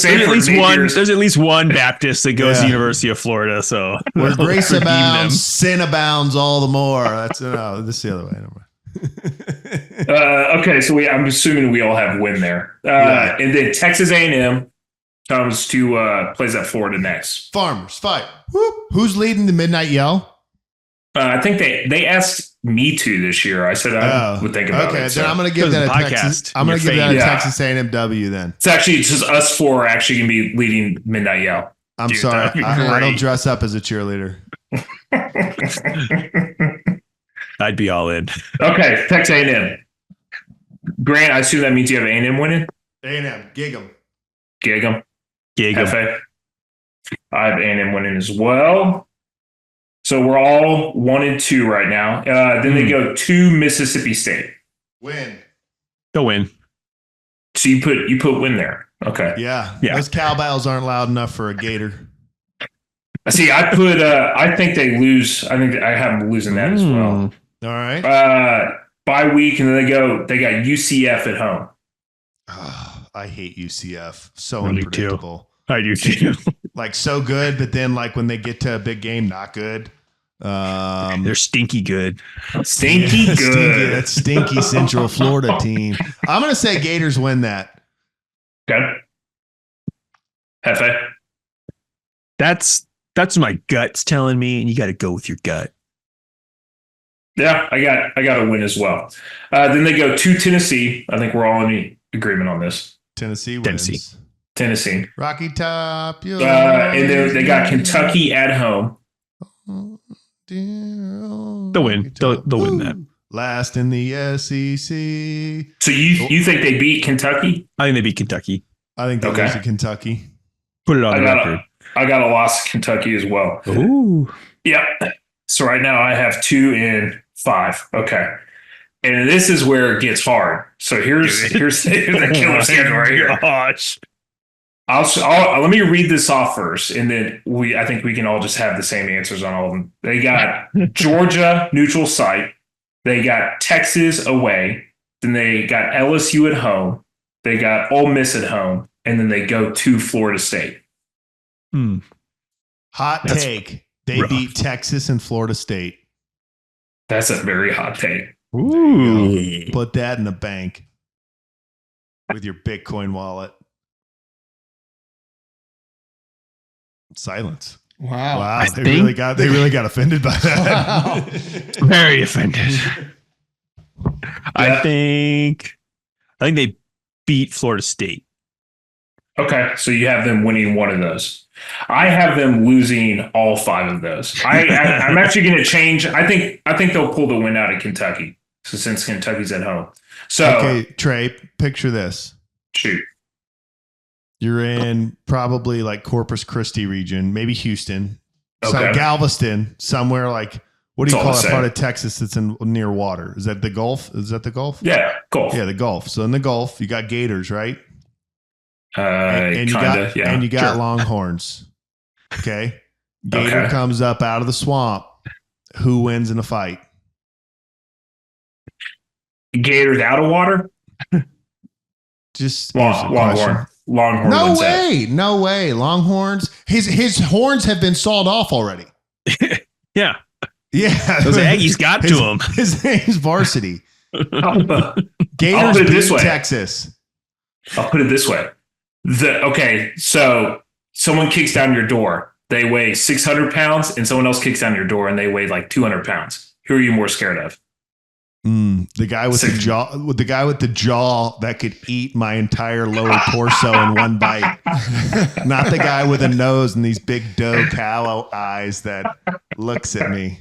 at least one Baptist that goes to the University of Florida. So where grace abounds, sin abounds all the more. This is the other way. Okay, so I'm assuming we all have win there. And then Texas A&M comes to plays at Florida next. Farmers fight. Whoop. Who's leading the midnight yell? I think they asked me to this year. I said I would think about it. Okay, then I'm going to give that a Texas. I'm going to give that a Texas A&M W. Then it's actually just us four are actually going to be leading midnight yell. I'm sorry, I don't dress up as a cheerleader. I'd be all in. Okay, Texas A&M. Grant, I assume that means you have A&M winning. A&M, gig 'em. I have A&M winning as well. So we're all 1-2 right now. Then they go to Mississippi State. Win. Go win. So you put win there. Okay. Yeah. Those cowbells aren't loud enough for a Gator. See, I put. I think they lose. I think I have them losing that as well. All right. Bye week, and then they got UCF at home. Oh, I hate UCF. So unpredictable. I do too. Like so good, but then like when they get to a big game, not good. They're stinky good. Stinky good. That stinky Central Florida team. I'm going to say Gators win that. Okay. Hefe. That's my gut's telling me, and you got to go with your gut. Yeah, I got a win as well. Then they go to Tennessee. I think we're all in agreement on this. Tennessee wins. Tennessee. Rocky Top. And then they got Kentucky at home. They'll win. They'll win that. Last in the SEC. So you think they beat Kentucky? I think they beat Kentucky. I think they lose to Kentucky. Put it on the record. I got a loss to Kentucky as well. Ooh. Yep. So right now I have 2 and 5. Okay. And this is where it gets hard. So here's the killer schedule right here. Gosh. Let me read this off first, and then I think we can all just have the same answers on all of them. They got Georgia neutral site. They got Texas away. Then they got LSU at home. They got Ole Miss at home, and then they go to Florida State. Hot take. They beat Texas and Florida State. That's a very hot take. Ooh. Put that in the bank with your Bitcoin wallet. Silence. Wow. They really got offended by that. Wow. Very offended. I think they beat Florida State. Okay, so you have them winning one of those. I have them losing all 5 of those. I'm actually going to change. I think they'll pull the win out of Kentucky. So since Kentucky's at home. So okay, Trey, picture this. Shoot. You're in probably like Corpus Christi region, maybe Houston. Okay. Galveston, somewhere like, what do you It's all call the that same. part of Texas that's near water? Is that the Gulf? Is that the Gulf? Yeah, golf. Yeah, the Gulf. So in the Gulf, you got gators, right? And you kinda, got, you got Sure. longhorns. Okay. Gator Okay. comes up out of the swamp. Who wins in a fight? Gators out of water. Just answer the question. Longhorn. Longhorn. No wins that. way. No way. Longhorns. His horns have been sawed off already. Yeah. Yeah. Those Aggies got to him. His name's Varsity. I'll Gators put it this beat way. Texas. put it this way. So someone kicks down your door. They weigh 600 pounds, and someone else kicks down your door, and they weigh like 200 pounds. Who are you more scared of? The guy with the jaw, that could eat my entire lower torso in one bite. Not the guy with a nose and these big doe cow eyes that looks at me.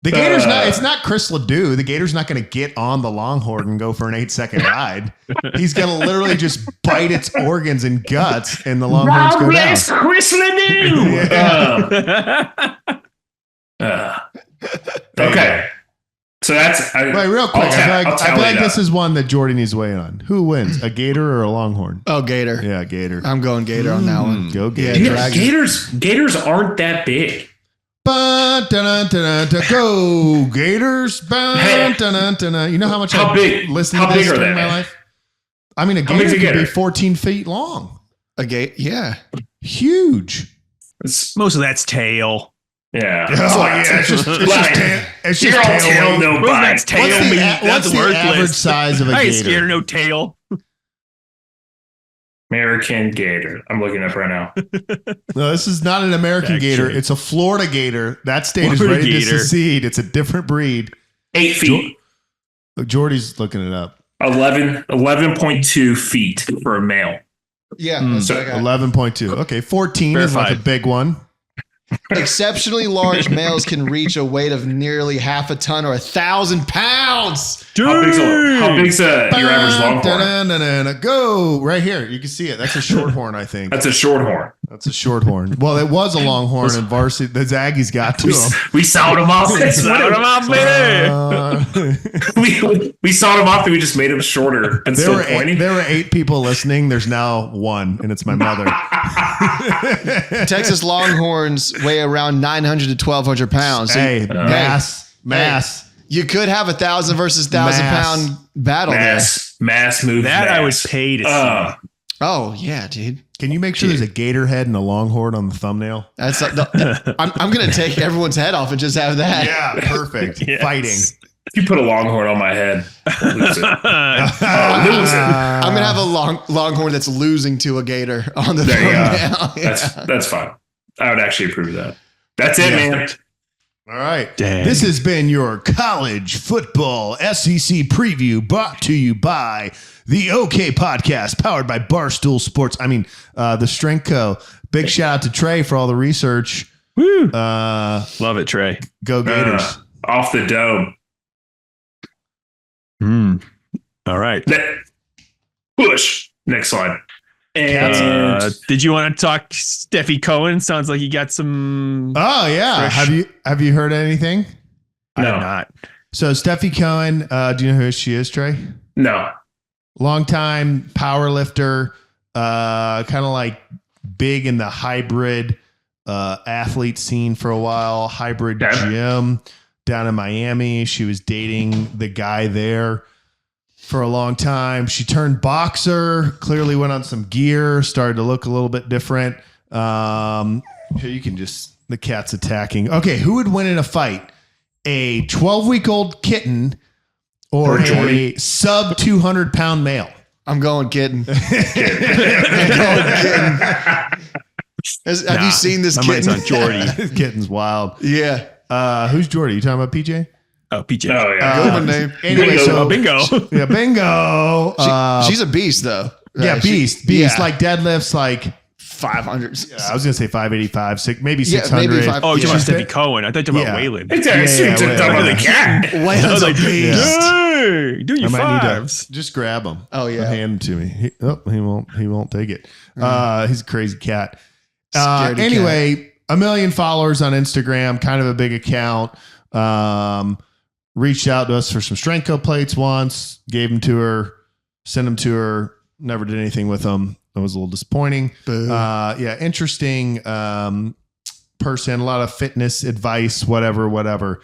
The Gator's not. It's not Chris Ledoux. The Gator's not going to get on the Longhorn and go for an 8-second ride. He's going to literally just bite its organs and guts, and the Longhorns go down. Chris Ledoux. Okay. So that's Wait, real quick. I feel tally like it this up. is one that Jordy needs to weigh in on. Who wins, a Gator or a Longhorn? Oh, Gator. Yeah, Gator. I'm going Gator on that one. Go Yeah, Gator. Gators aren't that big. Go Gators. You know how much How I big- listened how to this big are during they? my life? I mean, a How big's Gator a could be gator? 14 feet long. A Gator. Yeah. Huge. It's, Most of that's tail. yeah. It's just You're all tail, weight. no Most of bite. that's tail meat. What's That's the average worthless. size of a I ain't Gator? scared of no tail. American Gator. I'm looking up right now. No, this is not an American Fact Gator. check. It's a Florida Gator. That state is Florida ready to Gator. secede. It's a different breed. 8 feet. Jordy's looking it up. 11.2 feet for a male. Yeah. That's So what I got. 11.2. Okay, 14 is like a Verified. big one. Exceptionally large males can reach a weight of nearly half a ton or 1,000 pounds. How big's your average longhorn? Da-na-na-na-na. Go right here. You can see it. That's a shorthorn, I think. That's a shorthorn. That's a shorthorn. Well, it was a longhorn, and varsity. The Aggies got to him. We sawed him off. Sound him off, baby. We sawed him off and we just made him shorter and there still were pointing. there were 8 people listening. There's now 1, and it's my mother. Texas Longhorns weigh around 900 to 1,200 pounds. So Hey, mass. you could have 1,000 versus 1,000 Mass. pound battle Mass move. That I would pay to see. there. Oh, yeah, dude. Can you make sure there's a gator head and a longhorn on the thumbnail? That's I'm going to take everyone's head off and just have that. Yeah, perfect. Yes. Fighting. If you put a longhorn on my head, I'll lose it. I'm going to have a longhorn that's losing to a gator on the There you go. thumbnail. That's fine. I would actually approve of that. That's it, Yeah. man. All right. Dang. This has been your college football SEC preview brought to you by the OK Podcast, powered by Barstool Sports. The Strength Co. Big shout out to Trey for all the research. Woo. Love it, Trey. Go Gators. Off the dome. All right. Push. Next slide. And Did you want to talk Stefi Cohen? Sounds like you got some. Oh yeah. Fresh. Have you heard anything? I No. have not. So Stefi Cohen, do you know who she is, Trey? no. Longtime power lifter, kind of like big in the hybrid athlete scene for a while. Hybrid Okay. gym down in Miami. She was dating the guy there for a long time. She turned boxer, clearly went on some gear, started to look a little bit different. Here you can the cat's attacking. Okay, who would win in a fight? A 12-week-old kitten or a Jordy. sub 200-pound male? I'm going kidding. Have you seen this My mind's kitten? on Jordy. This kitten's wild. Yeah. Who's Jordy? You talking about PJ? Oh, PJ. Oh, yeah. Good name. Anyway, Bingo. so Bingo. yeah, bingo. She's a beast, though. Yeah, beast. Yeah. Like deadlifts, like 500. I was gonna say 585, maybe Yeah, 600. maybe five- Oh, you're talking She's about big. Stefi Cohen. I thought you were talking Yeah. about Waylon. Exactly. Yeah, Talking about the cat. I Wayland's was a like, beast. hey, do your I might need fives. to just grab him. Oh, yeah. Hand him to me. He won't take it. He's a crazy cat. Scaredy Anyway, 1 million followers on Instagram, kind of a big account. Reached out to us for some Strength Co plates once, gave them to her, sent them to her, never did anything with them. That was a little disappointing. Yeah, interesting person, a lot of fitness advice, whatever.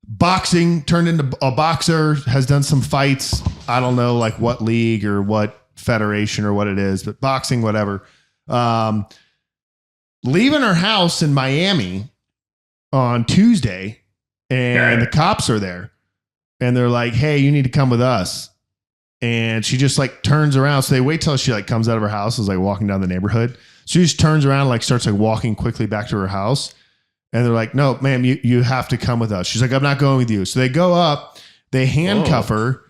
Boxing, turned into a boxer, has done some fights. I don't know like what league or what federation or what it is, but boxing, whatever. Leaving her house in Miami on Tuesday, and the cops are there. And they're like, hey, you need to come with us. And she just like turns around. So they wait till she like comes out of her house, is like walking down the neighborhood. So she just turns around, like starts like walking quickly back to her house. And they're like, no, ma'am, you have to come with us. She's like, I'm not going with you. So they go up, they handcuff her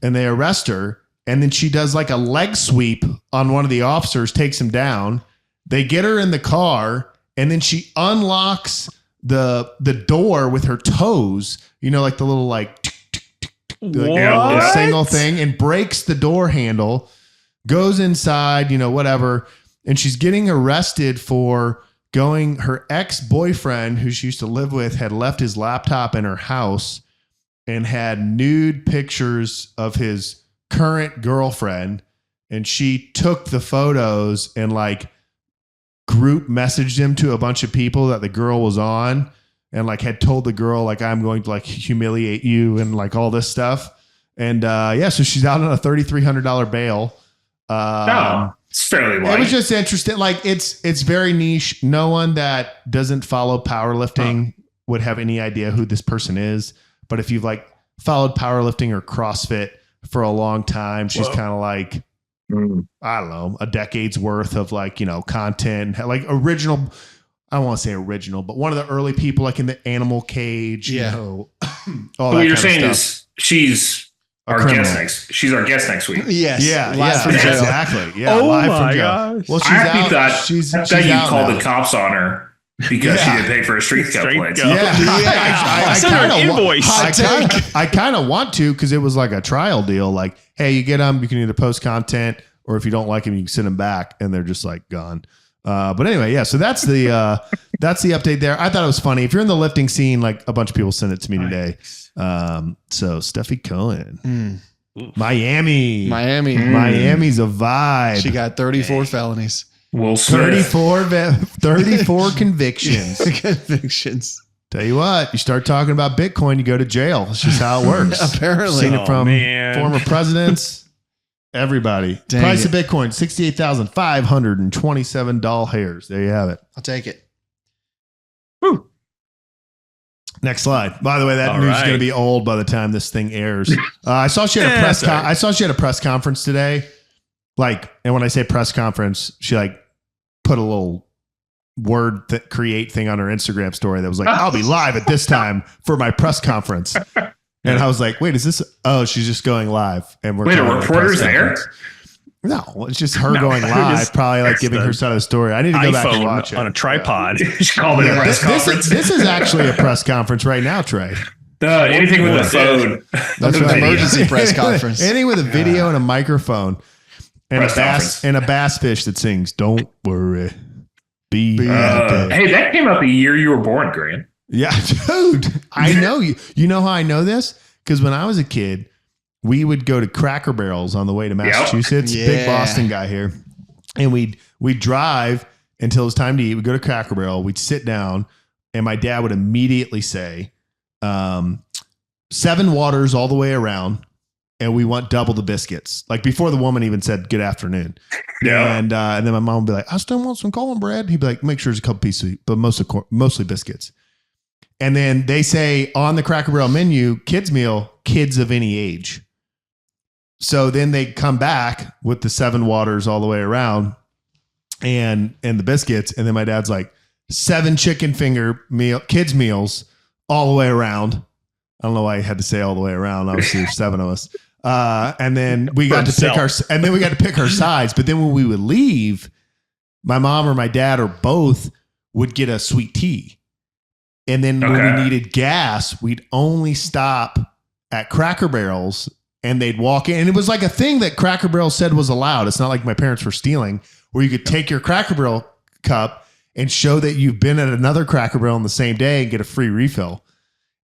and they arrest her. And then she does like a leg sweep on one of the officers, takes him down. They get her in the car and then she unlocks the door with her toes, you know, like the little like single thing, and breaks the door handle, goes inside, you know, whatever. And she's getting arrested for going, her ex-boyfriend who she used to live with had left his laptop in her house and had nude pictures of his current girlfriend. And she took the photos and like group messaged him to a bunch of people that the girl was on, and like had told the girl, like, I'm going to like humiliate you and like all this stuff. And so she's out on a $3,300 bail. It's fairly light. It was just interesting. Like it's very niche. No one that doesn't follow powerlifting would have any idea who this person is. But if you've like followed powerlifting or CrossFit for a long time, she's kind of like, I don't know, a decade's worth of like, you know, content, like original. I don't want to say original, but one of the early people like in the animal cage, you know, all what you're saying is she's our guest next. She's our guest next week. Yes. Yeah. Live from jail. Exactly. Yeah. Oh live my from jail. gosh. Well, she's I out. thought She's you out called now. the cops on her because she didn't pay for a Strength Co plates. Yeah. I kind of want to, because it was like a trial deal. Like, hey, you get them, you can either post content, or if you don't like them, you can send them back, and they're just like gone. But anyway, yeah. So that's the update there. I thought it was funny. If you're in the lifting scene, like a bunch of people sent it to me today. So Stefi Cohen, Miami's a vibe. She got 34 felonies. Will Smith. 34 convictions. Convictions. Tell you what, you start talking about Bitcoin, you go to jail. It's just how it works. Apparently. Seen it from former presidents. Everybody. Dang Price it. of Bitcoin, $68,527. There you have it. I'll take it. Woo. Next slide. By the way, that news is going to be old by the time this thing airs. I saw she had a press conference today. Like, and when I say press conference, she like put a little word create thing on her Instagram story that was like, I'll be live at this time for my press conference. And I was like, wait, is this? Oh, she's just going live. And we're a reporter's there? No, it's just her going live, probably like giving her side of the story. I need to go back and watch it. On a tripod. She called it a press conference. This is actually a press conference right now, Trey. Anything with a phone. That's an emergency press conference. Anything with a video and a microphone and a bass fish that sings, "Don't worry, be happy." Hey, that came out the year you were born, Grant. Yeah, dude. I know you. You know how I know this? Because when I was a kid, we would go to Cracker Barrels on the way to Massachusetts. Yep. Big Boston guy here. And we'd drive until it was time to eat. We'd go to Cracker Barrel. We'd sit down, and my dad would immediately say, 7 waters all the way around, and we want double the biscuits. Like before the woman even said good afternoon. Yeah. And then my mom would be like, I still want some cornbread. He'd be like, make sure there's a couple pieces, but mostly biscuits. And then they say on the Cracker Barrel menu, kids meal, kids of any age. So then they come back with the 7 waters all the way around and the biscuits. And then my dad's like, 7 chicken finger meal, kids meals all the way around. I don't know why he had to say all the way around. Obviously there's 7 of us. And then we got to pick our sides. But then when we would leave, my mom or my dad or both would get a sweet tea. And then when we needed gas, we'd only stop at Cracker Barrels, and they'd walk in. And it was like a thing that Cracker Barrel said was allowed. It's not like my parents were stealing, where you could take your Cracker Barrel cup and show that you've been at another Cracker Barrel on the same day and get a free refill.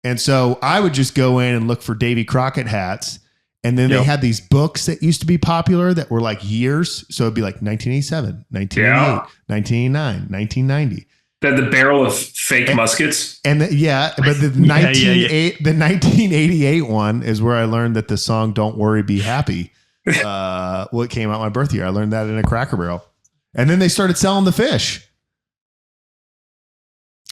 And so I would just go in and look for Davy Crockett hats. And then they had these books that used to be popular that were like years. So it'd be like 1987, 1988, 1989, 1990. The barrel of fake muskets. And but the 1988 one is where I learned that the song "Don't Worry, Be Happy" what came out my birth year. I learned that in a Cracker Barrel, and then they started selling the fish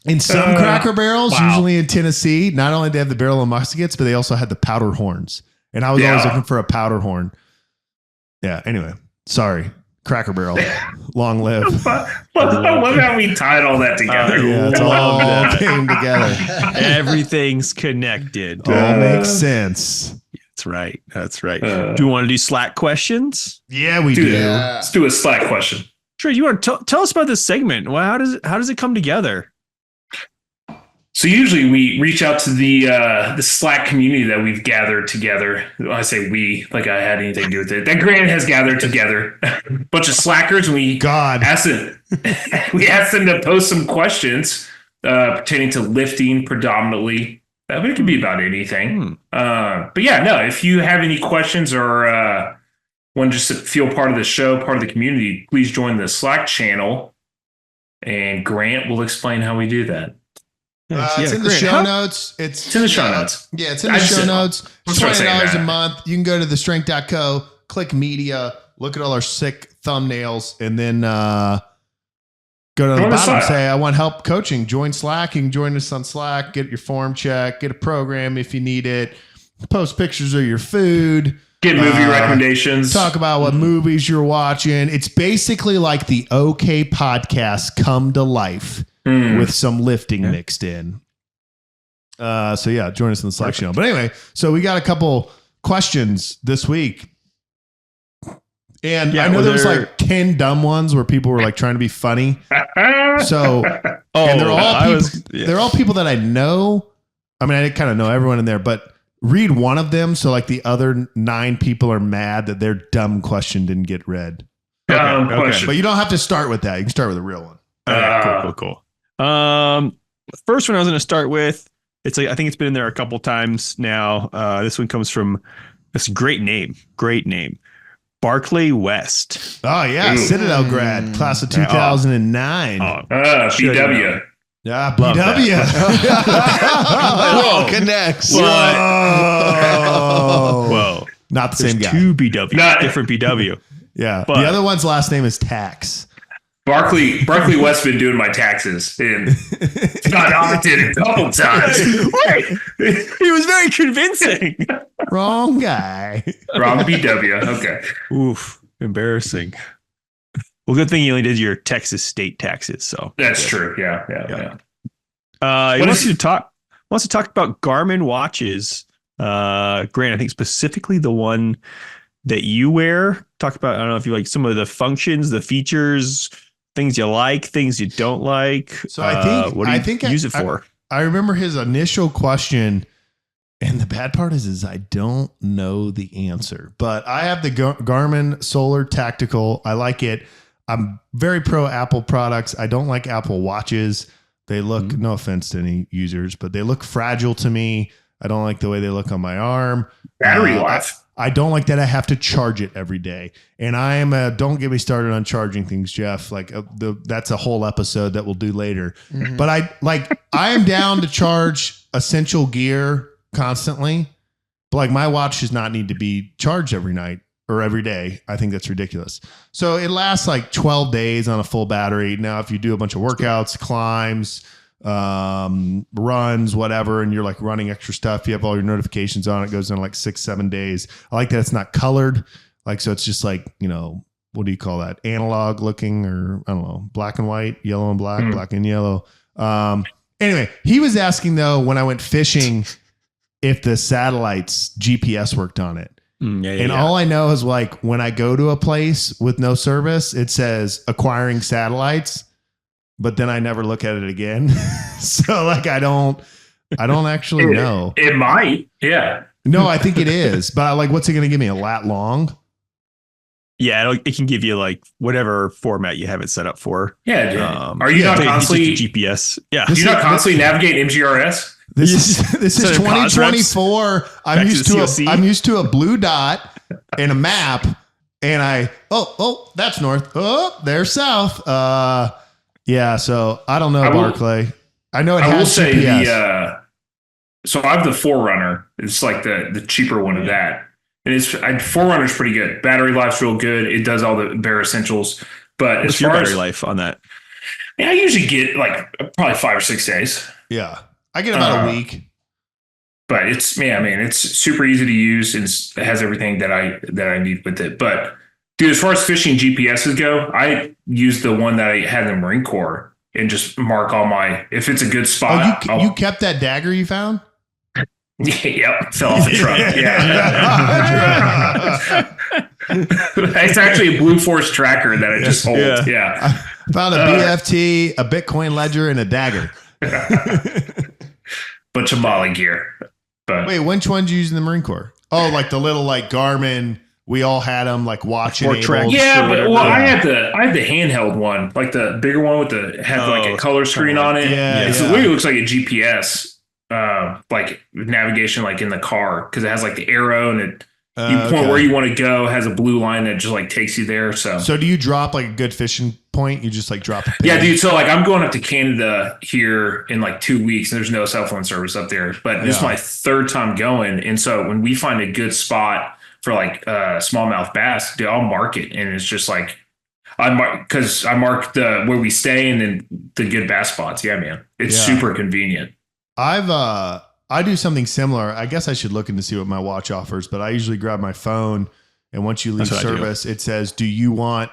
in some Cracker Barrels. Usually in Tennessee, not only did they have the barrel of muskets, but they also had the powder horns, and I was always looking for a powder horn. Yeah. Anyway, sorry. Cracker Barrel, long live. I love how we tied all that together. It's all came together. Everything's connected. All makes sense. That's right. Do you want to do Slack questions? Yeah, we do. Let's do a Slack question. Sure. You want to tell us about this segment? Well, how does it come together? So usually we reach out to the Slack community that we've gathered together. I say we, like I had anything to do with it. That Grant has gathered together a bunch of Slackers, and we asked them to post some questions pertaining to lifting predominantly. But it could be about anything. But yeah, no, if you have any questions or want to just feel part of the show, part of the community, please join the Slack channel, and Grant will explain how we do that. It's in the show notes. It's in the show notes. Yeah, it's in the show notes. It's $20 a month. You can go to thestrength.co, click media, look at all our sick thumbnails, and then go to the bottom, say, I want help coaching. Join Slack. You can join us on Slack, get your form check, get a program if you need it, post pictures of your food. Get movie recommendations. Talk about what movies you're watching. It's basically like the OK podcast come to life. With some lifting mixed in. So yeah, join us in the Slack channel. But anyway, so we got a couple questions this week. And I know there was like 10 dumb ones where people were like trying to be funny. So and they're all people that I know. I mean, I kind of know everyone in there, but read one of them so like the other 9 people are mad that their dumb question didn't get read. Okay. But you don't have to start with that. You can start with a real one. Cool. First one I was going to start with, it's like, I think it's been in there a couple times now. This one comes from this great name, Barclay West. Oh yeah. Citadel grad, class of 2009. BW. Yeah, BW. Whoa, connects. Whoa. Not the same guy. 2 BW, different BW. Yeah. But the other one's last name is Tax. Barclay West been doing my taxes and got audited a couple times. He was very convincing. Wrong guy. Wrong BW. Okay. Oof. Embarrassing. Well, good thing you only did your Texas state taxes. So that's true. Yeah. He wants to talk about Garmin watches. Grant, I think specifically the one that you wear. Talk about, I don't know if you like some of the functions, the features, things you like, things you don't like. So I think use it for? I remember his initial question, and the bad part is I don't know the answer. But I have the Garmin Solar Tactical. I like it. I'm very pro Apple products. I don't like Apple watches. They look, no offense to any users, but they look fragile to me. I don't like the way they look on my arm. Battery life. I don't like that I have to charge it every day. And I am don't get me started on charging things, Jeff. Like that's a whole episode that we'll do later. Mm-hmm. But I am down to charge essential gear constantly. But like my watch does not need to be charged every night or every day. I think that's ridiculous. So it lasts like 12 days on a full battery. Now, if you do a bunch of workouts, climbs, runs, whatever, and you're like running extra stuff, you have all your notifications on, it goes in like 6-7 days. I like that it's not colored, like, so it's just like, what do you call that, analog looking, or I don't know, black and white, yellow and black, black and yellow. Anyway, he was asking though, when I went fishing, if the satellite's GPS worked on it. All I know is like when I go to a place with no service, it says acquiring satellites, but then I never look at it again. So like, I don't actually know. It might. Yeah. No, I think it is. But like, what's it going to give me? A lat long? Yeah, it can give you like whatever format you have it set up for. Yeah, dude. Are you not constantly GPS? Yeah, do you not constantly navigate MGRS? This is 2024. I'm used to a blue dot and a map, and that's north. Oh, there's south. Yeah. So I don't know, Barclay. I know it has. I will say GPS. So I have the Forerunner. It's like the cheaper one of that. And Forerunner's pretty good. Battery life's real good. It does all the bare essentials. But what's your battery life on that? I usually get like probably 5 or 6 days. Yeah, I get about a week. But it's super easy to use and it has everything that I need with it. But dude, as far as fishing GPSs go, I use the one that I had in the Marine Corps and just mark all if it's a good spot. You kept that dagger you found? Yep, fell off the truck. Yeah. It's actually a Blue Force tracker that I just hold. Yeah. I found a BFT, a Bitcoin ledger, and a dagger. Bunch of Molly gear. But wait, which one did you use in the Marine Corps? Oh, like the little like Garmin. We all had them like watching. Yeah, but I had the handheld one, like the bigger one with like a color screen on it. Yeah, it literally looks like a GPS. Like navigation, like in the car, because it has like the arrow and you point where you want to go, has a blue line that just like takes you there. So do you drop like a good fishing point? You just like drop a pin? Yeah, dude. So like I'm going up to Canada here in like 2 weeks, and there's no cell phone service up there. But this is my 3rd time going, and so when we find a good spot for like smallmouth bass, dude, I'll mark it, and it's just like I mark where we stay and then the good bass spots. Yeah, man, it's super convenient. I do something similar. I guess I should look into see what my watch offers, but I usually grab my phone, and once you leave service, it says, do you want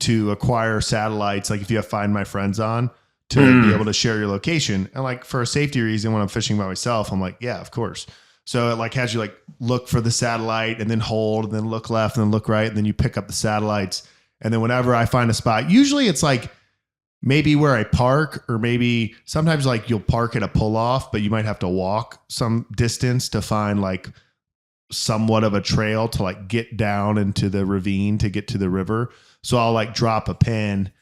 to acquire satellites? Like if you have Find My Friends on to be able to share your location. And like for a safety reason, when I'm fishing by myself, I'm like, yeah, of course. So it like has you like look for the satellite and then hold and then look left and then look right. And then you pick up the satellites. And then whenever I find a spot, usually it's like, maybe where I park, or maybe sometimes like you'll park at a pull off, but you might have to walk some distance to find like somewhat of a trail to like get down into the ravine to get to the river. So I'll like drop a pin,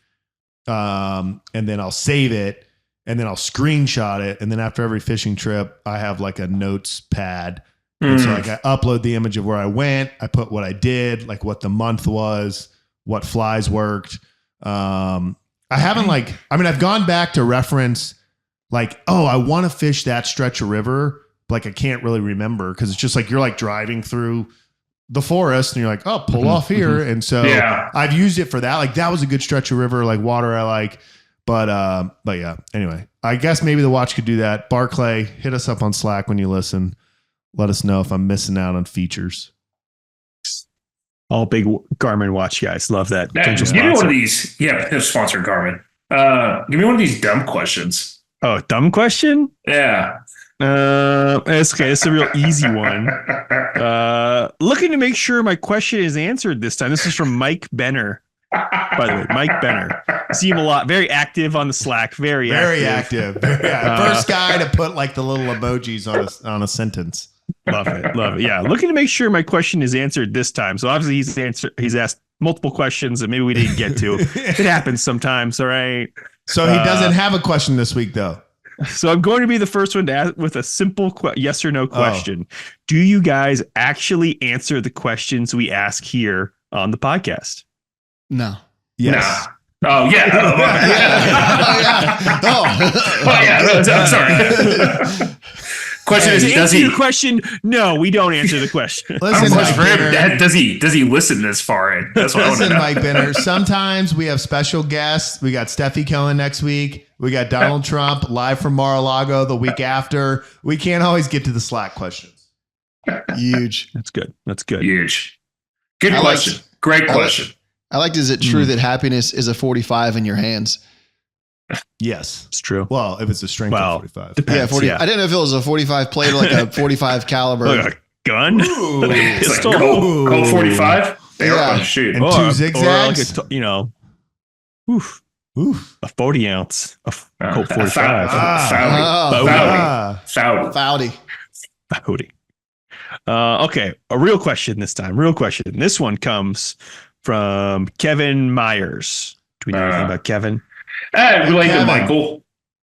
and then I'll save it, and then I'll screenshot it. And then after every fishing trip, I have like a notes pad. And so like I upload the image of where I went. I put what I did, like what the month was, what flies worked. I haven't I've gone back to reference like, oh, I want to fish that stretch of river. But like, I can't really remember because it's just like, you're like driving through the forest and you're like, oh, pull off here. And so I've used it for that. Like that was a good stretch of river, like water I like, but yeah, anyway, I guess maybe the watch could do that. Barclay, hit us up on Slack when you listen. Let us know if I'm missing out on features. All big Garmin watch guys. Love that. Give me one of these. Yeah, sponsor Garmin. Give me one of these dumb questions. Oh, dumb question? Yeah. It's okay. It's a real easy one. Looking to make sure my question is answered this time. This is from Mike Benner. By the way, Mike Benner. See him a lot. Very active on the Slack. Very active. First guy to put like the little emojis on a sentence. Love it. Yeah. Looking to make sure my question is answered this time. So obviously he's asked multiple questions that maybe we didn't get to. It happens sometimes. All right. So he doesn't have a question this week though. So I'm going to be the first one to ask with a simple yes or no question. Do you guys actually answer the questions we ask here on the podcast? No. Yes. No. Oh yeah. I'm sorry. Question is, does he? Question? No, we don't answer the question. Listen, Mike Benner, does he listen this far in? That's what I want to know. Mike Benner. Sometimes we have special guests. We got Stefi Cohen next week. We got Donald Trump live from Mar-a-Lago the week after. We can't always get to the Slack questions. Huge. That's good. Huge. Good question. Great question. I liked, is it true that happiness is a 45 in your hands? Yes, it's true. Well, if it's a strength of 45. Depends, yeah, 40. Yeah. I didn't know if it was a 45 plate or like a 45 caliber. Like a gun? Ooh, pistol? Like Colt 45? Yeah. Shoot. And two zigzags? Or like a 40 ounce of Colt 45. Foudy. Okay, a real question this time. This one comes from Kevin Myers. Do we know anything about Kevin? Related to Michael.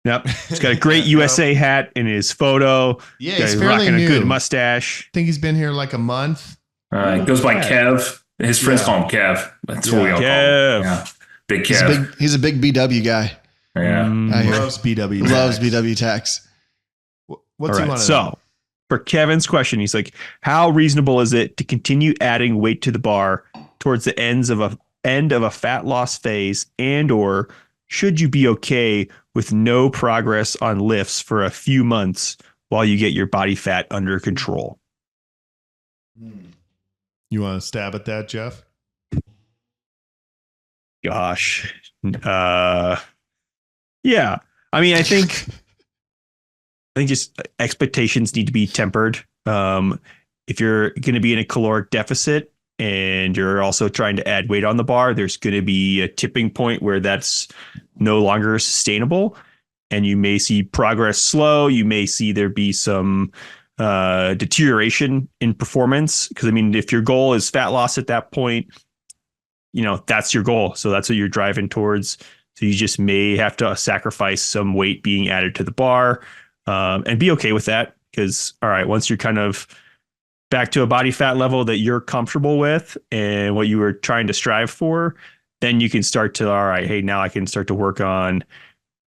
Yep. He's got a great USA hat in his photo. Yeah, he's fairly rocking new. a good mustache. I think he's been here like a month. He goes by Kev. His friends call him Kev. That's what we all call him. Yeah. Big Kev. He's a big BW guy. Yeah. Loves BW. Loves BW tax. What's he want to know? For Kevin's question, he's like, how reasonable is it to continue adding weight to the bar towards the end of a fat loss phase, and or should you be okay with no progress on lifts for a few months while you get your body fat under control? You want to stab at that, Jeff? Gosh. Yeah. I mean, I think just expectations need to be tempered. If you're going to be in a caloric deficit and you're also trying to add weight on the bar, there's going to be a tipping point where that's no longer sustainable, and you may see progress slow. You may see there be some deterioration in performance, because I mean, if your goal is fat loss at that point, that's your goal. So that's what you're driving towards. So you just may have to sacrifice some weight being added to the bar, and be okay with that. Because, all right, once you're kind of back to a body fat level that you're comfortable with and what you were trying to strive for, then you can start to, all right, hey, now I can start to work on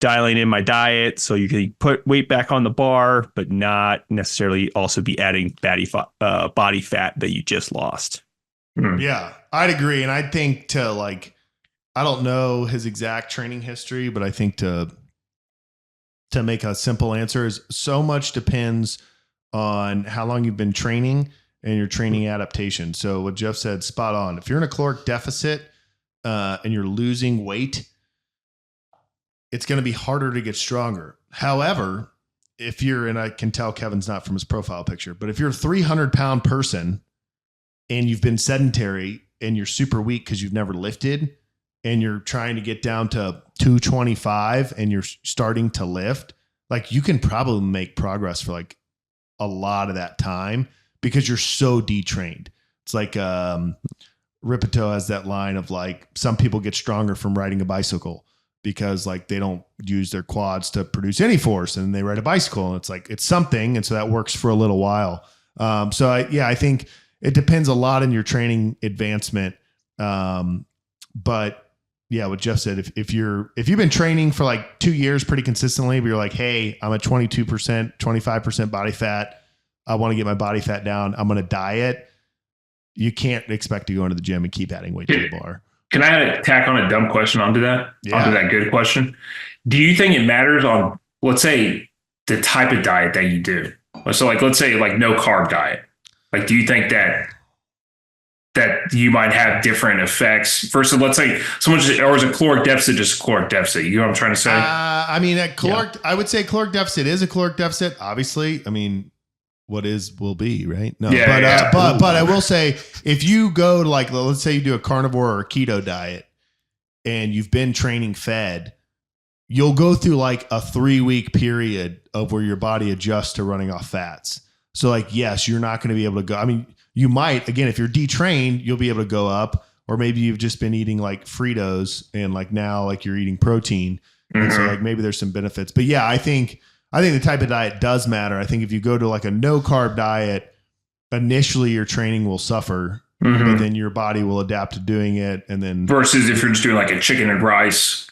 dialing in my diet so you can put weight back on the bar, but not necessarily also be adding body fat that you just lost. Yeah, I'd agree. And I think I don't know his exact training history, but I think to make a simple answer is so much depends on how long you've been training and your training adaptation. So what Jeff said, spot on. If you're in a caloric deficit and you're losing weight, it's going to be harder to get stronger. However, if you're, and I can tell Kevin's not from his profile picture, but if you're a 300-pound person and you've been sedentary and you're super weak because you've never lifted, and you're trying to get down to 225 and you're starting to lift, you can probably make progress for a lot of that time because you're so detrained. It's like Ripito has that line of some people get stronger from riding a bicycle because they don't use their quads to produce any force, and they ride a bicycle, and it's something. And so that works for a little while. I think it depends a lot on your training advancement. But yeah, what Jeff said, if you've been training for 2 years pretty consistently, but you're like, hey, I'm at 22%, 25% body fat, I want to get my body fat down, I'm going to diet, you can't expect to go into the gym and keep adding weight to the bar. Can I tack on a dumb question onto that? Yeah. Onto that good question? Do you think it matters on, let's say, the type of diet that you do? So let's say no carb diet. Do you think that you might have different effects versus, let's say, or is a caloric deficit just a caloric deficit? You know what I'm trying to say? I would say caloric deficit is a caloric deficit. Obviously, I mean, what is will be, right? No, yeah, but I will say, if you go to let's say you do a carnivore or a keto diet and you've been training fed, you'll go through a 3-week period of where your body adjusts to running off fats. So yes, you're not going to be able to go. I mean, you might, again, if you're detrained, you'll be able to go up, or maybe you've just been eating Fritos and now you're eating protein. Mm-hmm. And so maybe there's some benefits, but yeah, I think the type of diet does matter. I think if you go to a no carb diet, initially your training will suffer, but then your body will adapt to doing it. And then versus if you're just doing a chicken and rice,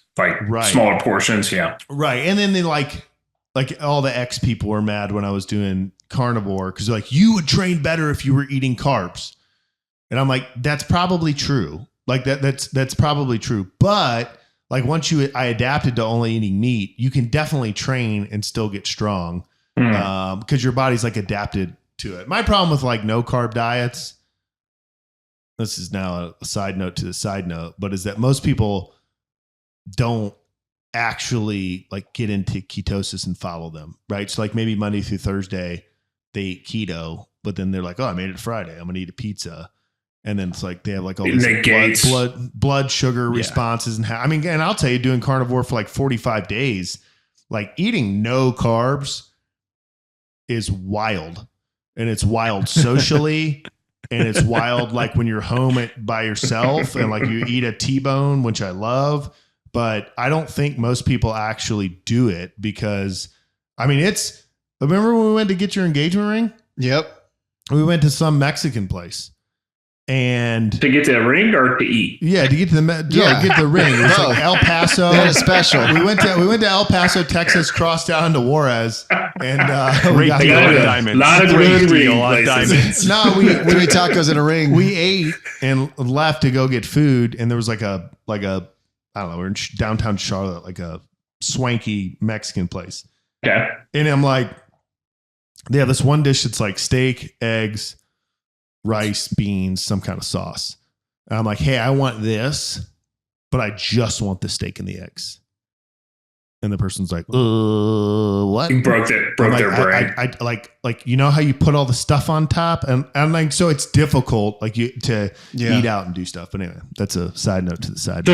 smaller portions. Yeah. Right. And then all the ex people were mad when I was doing carnivore because you would train better if you were eating carbs, and I'm like, that's probably true. That's probably true. But once I adapted to only eating meat, you can definitely train and still get strong because your body's adapted to it. My problem with no carb diets, this is now a side note to the side note, but is that most people don't actually get into ketosis and follow them, right? So maybe Monday through Thursday they eat keto, but then they're I made it Friday, I'm gonna eat a pizza, and then it's they have all these blood sugar responses, and and I'll tell you, doing carnivore for 45 days, eating no carbs is wild, and it's wild socially. and it's wild. Like when you're home by yourself and like you eat a T-bone, which I love, but I don't think most people actually do it because I mean, remember when we went to get your engagement ring? Yep. We went to some Mexican place. And to get to the ring or to eat? Yeah, to get to get the ring. It was like El Paso. That is special. We went to El Paso, Texas, crossed down to Juarez, and we got diamonds. A lot of great good deal on ring diamonds. No, we 3 tacos in a ring. We ate and left to go get food, and there was like a I don't know, we're in downtown Charlotte, like a swanky Mexican place. Okay. And I'm like, they have this one dish that's like steak, eggs, rice, beans, some kind of sauce. And I'm like, hey, I want this, but I just want the steak and the eggs. And the person's like, what? You broke their brain. I like, you know how you put all the stuff on top? And like, so it's difficult like to eat out and do stuff. But anyway, that's a side note to the side.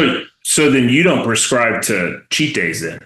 So then you don't prescribe to cheat days then?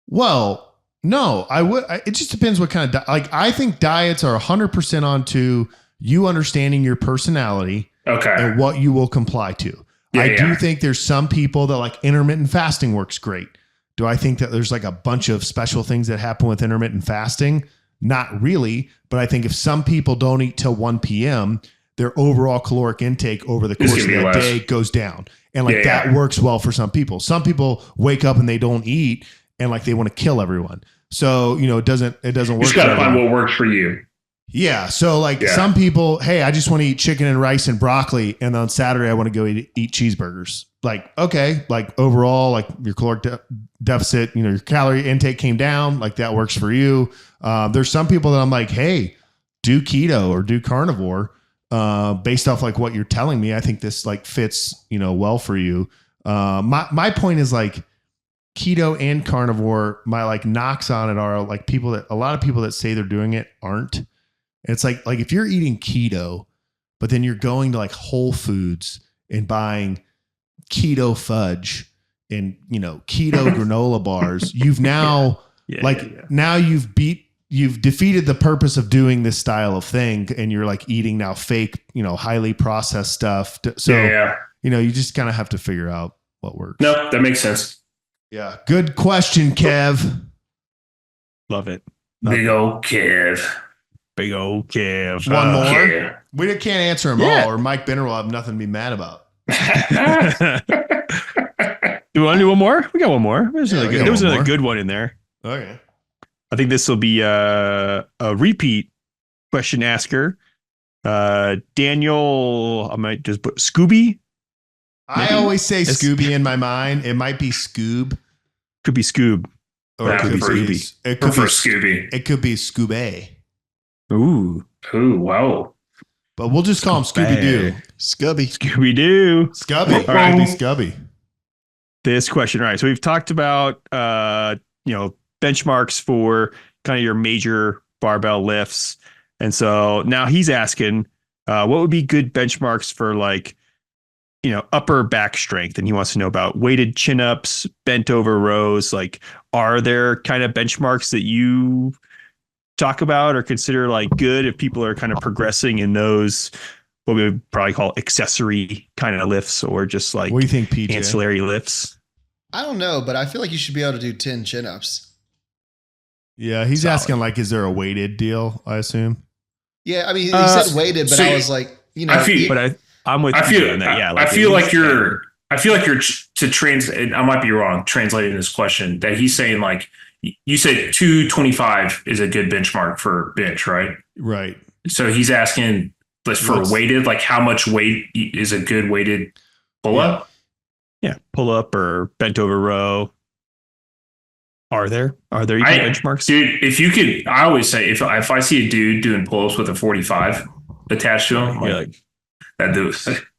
Well, no, I would. It just depends what kind of like. I think diets are 100% onto you understanding your personality, and what you will comply to. I do think there's some people that like intermittent fasting works great. Do I think that there's like a bunch of special things that happen with intermittent fasting? Not really, but I think if some people don't eat till 1 p.m., their overall caloric intake over the course of that day goes down, and like that works well for some people. Some people wake up and they don't eat, and like they want to kill everyone. So, you know, it doesn't work. You just got to find what works for you. Yeah. So like some people, hey, I just want to eat chicken and rice and broccoli. And on Saturday, I want to go eat cheeseburgers. Like, okay. Like overall, like your caloric deficit, you know, your calorie intake came down. Like that works for you. There's some people that I'm like, hey, do keto or do carnivore based off like what you're telling me. I think this like fits, you know, well for you. My point is like, keto and carnivore, my like knocks on it are like a lot of people that say they're doing it aren't. And it's like if you're eating keto, but then you're going to like Whole Foods and buying keto fudge and, you know, keto granola bars, you've now now you've defeated the purpose of doing this style of thing. And you're like eating now fake, you know, highly processed stuff. So, you know, you just kind of have to figure out what works. No, that makes sense. Yeah. Good question, Kev. Love it. Big old Kev. One more. Yeah. We can't answer them all, or Mike Benner will have nothing to be mad about. Do we want to do one more? We got one more. There was another good one in there. Okay. I think this will be a repeat question asker. Daniel, I might just put Scooby. I always say Scooby in my mind. It might be Scoob. Could be Scoob. Or it could be Scooby. It could be Scooby. It could be Scooby. Ooh, wow. But we'll just call him Scooby-Doo. Scooby-Doo. Scubby. All right. Scubby. This question. All right. So we've talked about, you know, benchmarks for kind of your major barbell lifts. And so now he's asking, what would be good benchmarks for like, you know, upper back strength? And he wants to know about weighted chin-ups, bent over rows. Like, are there kind of benchmarks that you talk about or consider like good if people are kind of progressing in those, what we would probably call accessory kind of lifts, or just like, what do you think, PJ? Ancillary lifts? I don't know, but I feel like you should be able to do 10 chin-ups. Yeah, he's asking like, is there a weighted deal, I assume? Yeah, I mean, he said weighted, but I was like, you know. I'm with you on that. Yeah, like I feel like you're to translate. I might be wrong translating this question. That he's saying like you said 225 is a good benchmark for bench, right? Right. So he's asking for weighted, like how much weight is a good weighted pull up? Yeah, pull up or bent over row. Are there even benchmarks? Dude, if you could, I always say if I see a dude doing pull-ups with a 45 attached to him, like that dude,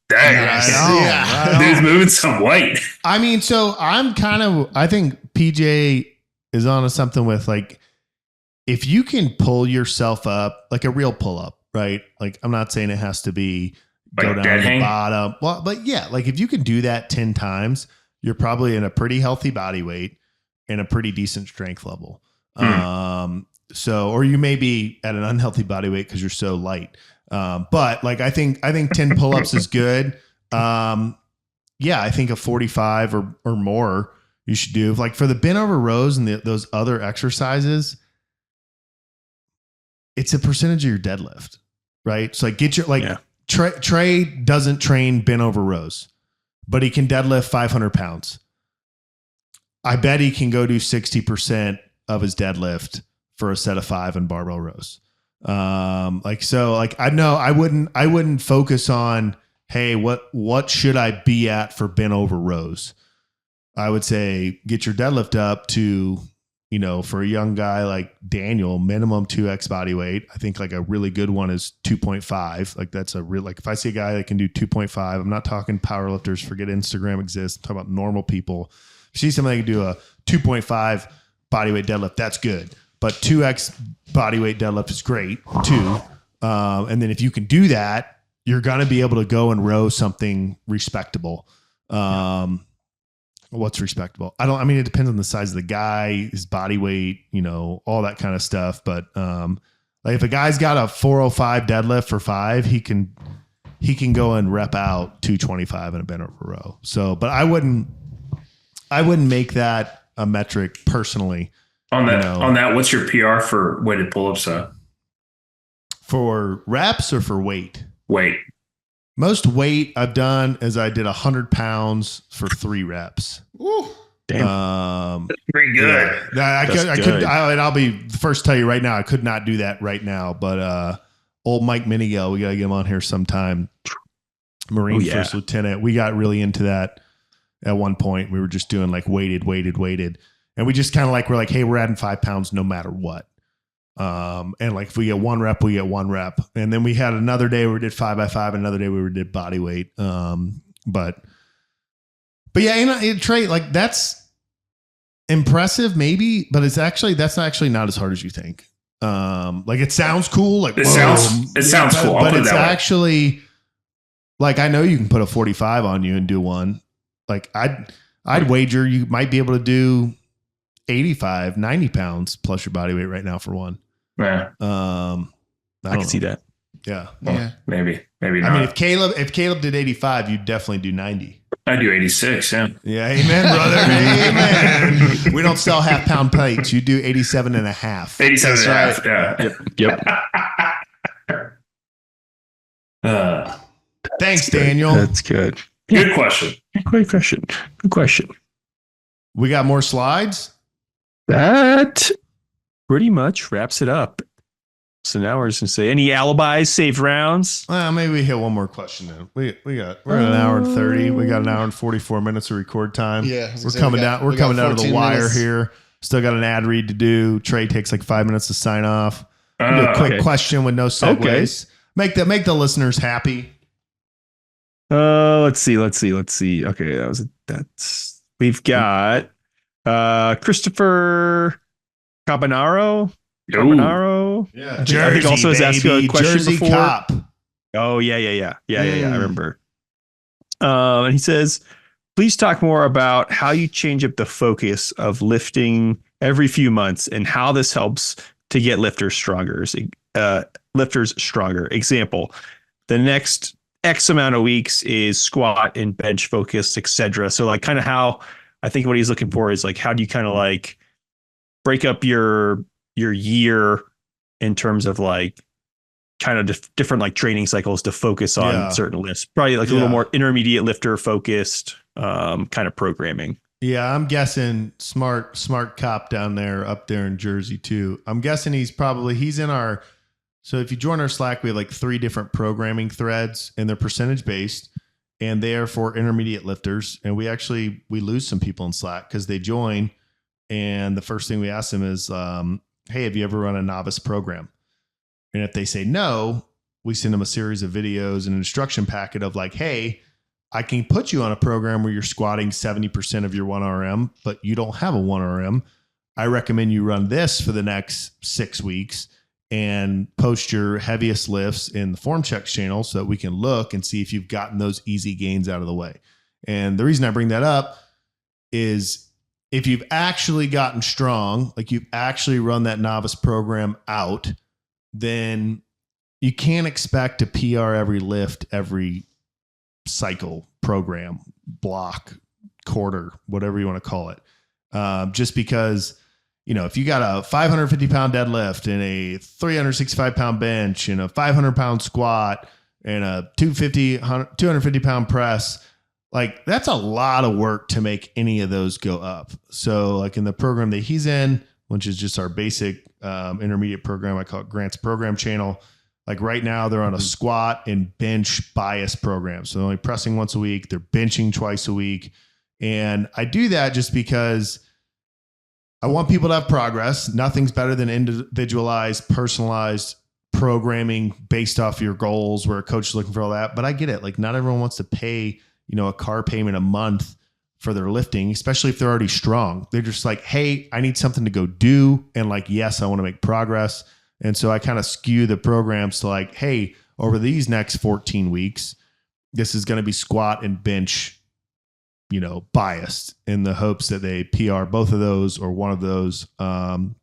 dang, dude's moving some weight. I mean, so I think PJ is onto something with like, if you can pull yourself up, like a real pull-up, right? Like, I'm not saying it has to be like go down to the bottom. Well, but yeah, like if you can do that 10 times, you're probably in a pretty healthy body weight and a pretty decent strength level. So, or you may be at an unhealthy body weight because you're so light. But like, I think 10 pull-ups is good. Yeah, I think a 45 or more you should do. Like for the bent over rows and those other exercises, it's a percentage of your deadlift, right? So like get your, like Trey doesn't train bent over rows, but he can deadlift 500 pounds. I bet he can go do 60% of his deadlift for a set of 5 in barbell rows. I know I wouldn't focus on, hey, what should I be at for bent over rows? I would say get your deadlift up to, for a young guy like Daniel, minimum 2x body weight. I think like a really good one is 2.5. Like that's a real, like if I see a guy that can do 2.5, I'm not talking power lifters, forget Instagram exists. I'm talking about normal people. If you see somebody that can do a 2.5 body weight deadlift, that's good. But 2x body weight deadlift is great too. And then if you can do that, you're going to be able to go and row something respectable. What's respectable? It depends on the size of the guy, his body weight, all that kind of stuff. But like if a guy's got a 405 deadlift for 5, he can go and rep out 225 in a bent over row. So, but I wouldn't make that a metric personally. On that, what's your PR for weighted pull-ups? For reps or for weight? Weight. Most weight I've done is I did 100 pounds for 3 reps. Ooh, damn. That's pretty good. Yeah, I'll be the first to tell you right now, I could not do that right now. But old Mike Minigale, we got to get him on here sometime. Marine First Lieutenant. We got really into that at one point. We were just doing like weighted. And we just kind of like, we're like, hey, we're adding 5 pounds no matter what. And like, if we get 1 rep, we get 1 rep. And then we had another day where we did 5x5, another day where we did body weight. But yeah, Trey, like that's impressive maybe, but that's actually not as hard as you think. Like it sounds cool. Like it sounds cool. But it's actually like, I know you can put a 45 on you and do one. Like I'd wager you might be able to do 85, 90 pounds plus your body weight right now for one. Yeah. I can see that. Yeah. Well, maybe not. I mean, if Caleb did 85, you'd definitely do 90. I do 86. Yeah. Yeah. Amen, brother. Amen. We don't sell half pound plates. You do 87 and a half. 87 and a half. Yeah. Yep. Thanks, Daniel. That's good. Good question. Great question. We got more slides? That pretty much wraps it up. So now we're just gonna say any alibis, safe rounds. Well, maybe we hit one more question then. We're at an hour and 30. We got an hour and 44 minutes of record time. Yeah, we're coming down to the wire minutes. Here. Still got an ad read to do. Trey takes like 5 minutes to sign off. Do a quick question with no segues. Make the listeners happy. Let's see. Okay, we've got Christopher Carbonaro. Yeah, Jersey, I think also has asked you a question Jersey before. Cop. Oh yeah. I remember. And he says, please talk more about how you change up the focus of lifting every few months and how this helps to get lifters stronger. Example: the next X amount of weeks is squat and bench focused, etc. So like kind of how I think what he's looking for is like, how do you kind of like break up your year in terms of like kind of different like training cycles to focus on certain lifts, probably like a little more intermediate lifter focused kind of programming. Yeah, I'm guessing smart cop down there, up there in Jersey too. I'm guessing he's in our, so if you join our Slack, we have like 3 different programming threads and they're percentage based and they are for intermediate lifters. And we lose some people in Slack because they join. And the first thing we ask them is, hey, have you ever run a novice program? And if they say no, we send them a series of videos and an instruction packet of like, hey, I can put you on a program where you're squatting 70% of your 1RM, but you don't have a 1RM. I recommend you run this for the next 6 weeks and post your heaviest lifts in the form checks channel so that we can look and see if you've gotten those easy gains out of the way. And the reason I bring that up is if you've actually gotten strong, like you've actually run that novice program out, then you can't expect to PR every lift, every cycle, program, block, quarter, whatever you want to call it. Just because, if you got a 550 pound deadlift and a 365 pound bench and a 500 pound squat and a 250 pound press, like that's a lot of work to make any of those go up. So like in the program that he's in, which is just our basic intermediate program, I call it Grant's program channel. Like right now they're on a squat and bench bias program. So they're only pressing once a week. They're benching twice a week. And I do that just because I want people to have progress. Nothing's better than individualized, personalized programming based off your goals where a coach is looking for all that. But I get it. Like not everyone wants to pay, a car payment a month for their lifting, especially if they're already strong. They're just like, hey, I need something to go do. And like, yes, I want to make progress. And so I kind of skew the programs to like, hey, over these next 14 weeks, this is going to be squat and bench, biased in the hopes that they PR both of those or one of those. And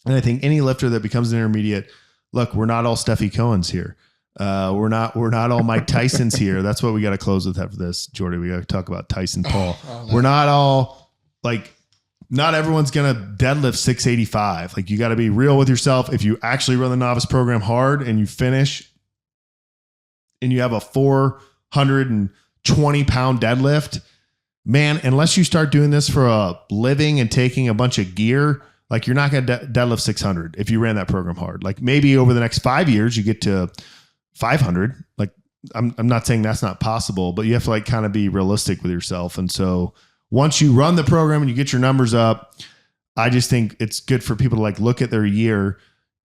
I think any lifter that becomes an intermediate, look, we're not all Stefi Cohens here. We're not all Mike Tysons here. That's what we got to close with after this, Jordy. We got to talk about Tyson Paul. We're not all like, not everyone's going to deadlift 685. Like you got to be real with yourself. If you actually run the novice program hard and you finish and you have a 420 pound deadlift, man, unless you start doing this for a living and taking a bunch of gear, like you're not going to deadlift 600 if you ran that program hard. Like maybe over the next 5 years, you get to 500. Like I'm not saying that's not possible, but you have to like kind of be realistic with yourself. And so once you run the program and you get your numbers up, I just think it's good for people to like look at their year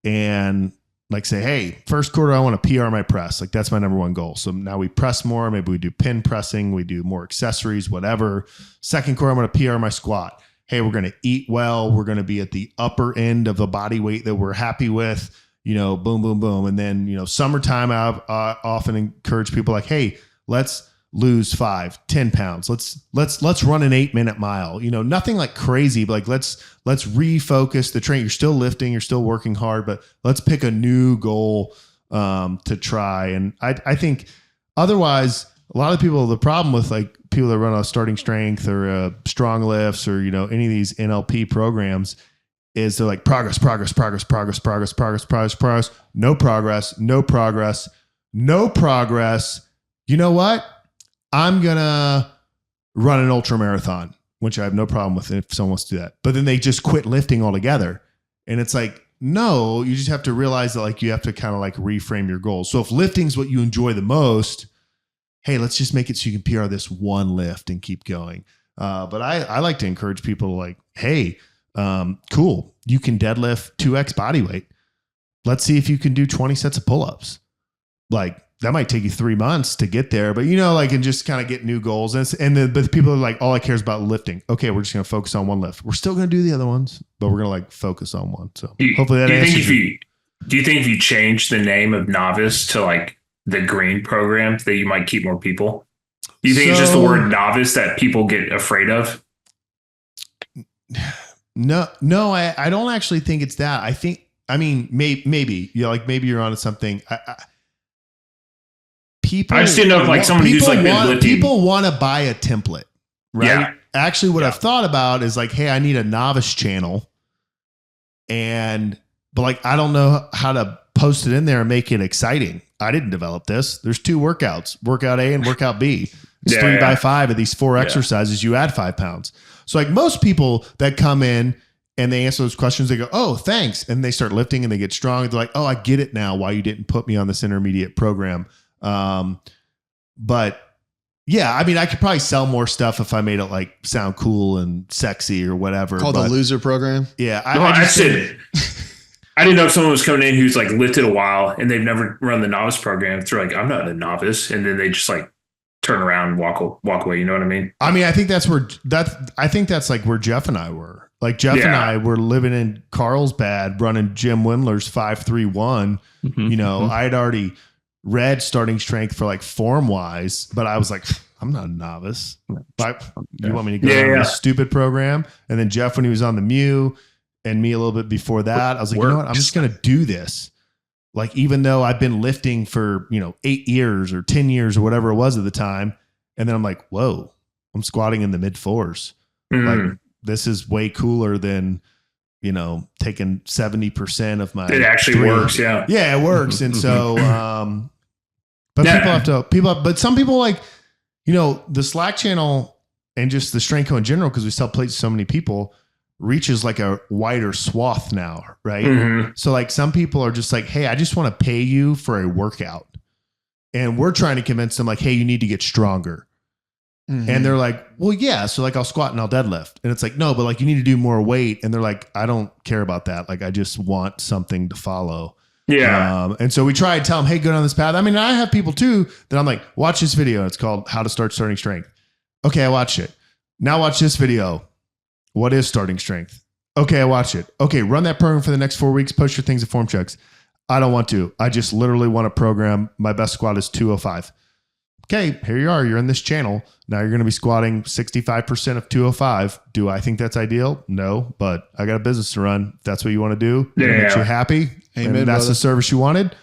and like say, hey, first quarter, I want to PR my press. Like that's my number one goal. So now we press more. Maybe we do pin pressing. We do more accessories, whatever. Second quarter, I'm going to PR my squat. Hey, we're going to eat well. We're going to be at the upper end of the body weight that we're happy with, boom, boom, boom. And then, summertime, I often encourage people like, hey, let's lose 5-10 pounds. Let's run an 8-minute mile, nothing like crazy, but like, let's refocus the train. You're still lifting, you're still working hard, but let's pick a new goal, to try. And I think otherwise a lot of people, the problem with like people that run a starting strength or strong lifts or, any of these NLP programs is they're like progress, no progress. You know what? I'm going to run an ultra marathon, which I have no problem with if someone wants to do that. But then they just quit lifting altogether. And it's like, no, you just have to realize that like you have to kind of like reframe your goals. So if lifting's what you enjoy the most, hey, let's just make it so you can PR this one lift and keep going. But I like to encourage people to like, hey, cool. You can deadlift 2x body weight. Let's see if you can do 20 sets of pull-ups. Like, that might take you 3 months to get there, but and just kind of get new goals. But people are like, all I care is about lifting. Okay, we're just going to focus on one lift. We're still going to do the other ones, but we're going to like focus on one. So hopefully that answers. Do you think if you change the name of novice to like the green program that you might keep more people? Do you think it's just the word novice that people get afraid of? No, I don't actually think it's that. Maybe maybe you're onto something. People, I just didn't know if like somebody who's like people want to buy a template, right? Yeah. Actually, what I've thought about is like, hey, I need a novice channel, but like I don't know how to post it in there and make it exciting. I didn't develop this. There's 2 workouts, workout A and workout B. It's 3 by 5 of these 4 exercises. You add 5 pounds. So like most people that come in and they answer those questions, they go, oh, thanks. And they start lifting and they get strong. They're like, oh, I get it now why you didn't put me on this intermediate program. But yeah, I could probably sell more stuff if I made it like sound cool and sexy or whatever. Called the loser program. Yeah. I didn't know if someone was coming in who's like lifted a while and they've never run the novice program. They're like, I'm not a novice. And then they just like turn around and walk away. You know what I mean? I think that's like where Jeff and I were. Like Jeff and I were living in Carlsbad running Jim Windler's 531. I had already read starting strength for like form wise, but I was like, I'm not a novice. You want me to go on this stupid program? And then Jeff, when he was on the Mew and me a little bit before that, I was like, you know what? I'm just going to do this. like, even though I've been lifting for, 8 years or 10 years or whatever it was at the time. And then I'm like, whoa, I'm squatting in the mid 4s. Like, this is way cooler than, taking 70% of my. It actually works. Yeah. Yeah, it works. And so, but but some people like, the Slack channel and just the Strength Co in general, because we sell plates to so many people, reaches like a wider swath now, right? So like some people are just like, hey, I just want to pay you for a workout. And we're trying to convince them like, hey, you need to get stronger. And they're like, well, yeah. So like I'll squat and I'll deadlift. And it's like, no, but like you need to do more weight. And they're like, I don't care about that. Like I just want something to follow. Yeah. And so we try to tell them, hey, go down this path. I mean, I have people too that I'm like, watch this video. It's called How to Start Starting Strength. Okay, I watched it. Now watch this video. What is starting strength? Okay, I watch it. Okay, run that program for the next 4 weeks. Post your things at form checks. I don't want to. I just literally want a program. My best squat is 205. Okay, here you are. You're in this channel. Now you're going to be squatting 65% of 205. Do I think that's ideal? No, but I got a business to run. If that's what you want to do, makes you happy, Amen, and that's the service you wanted,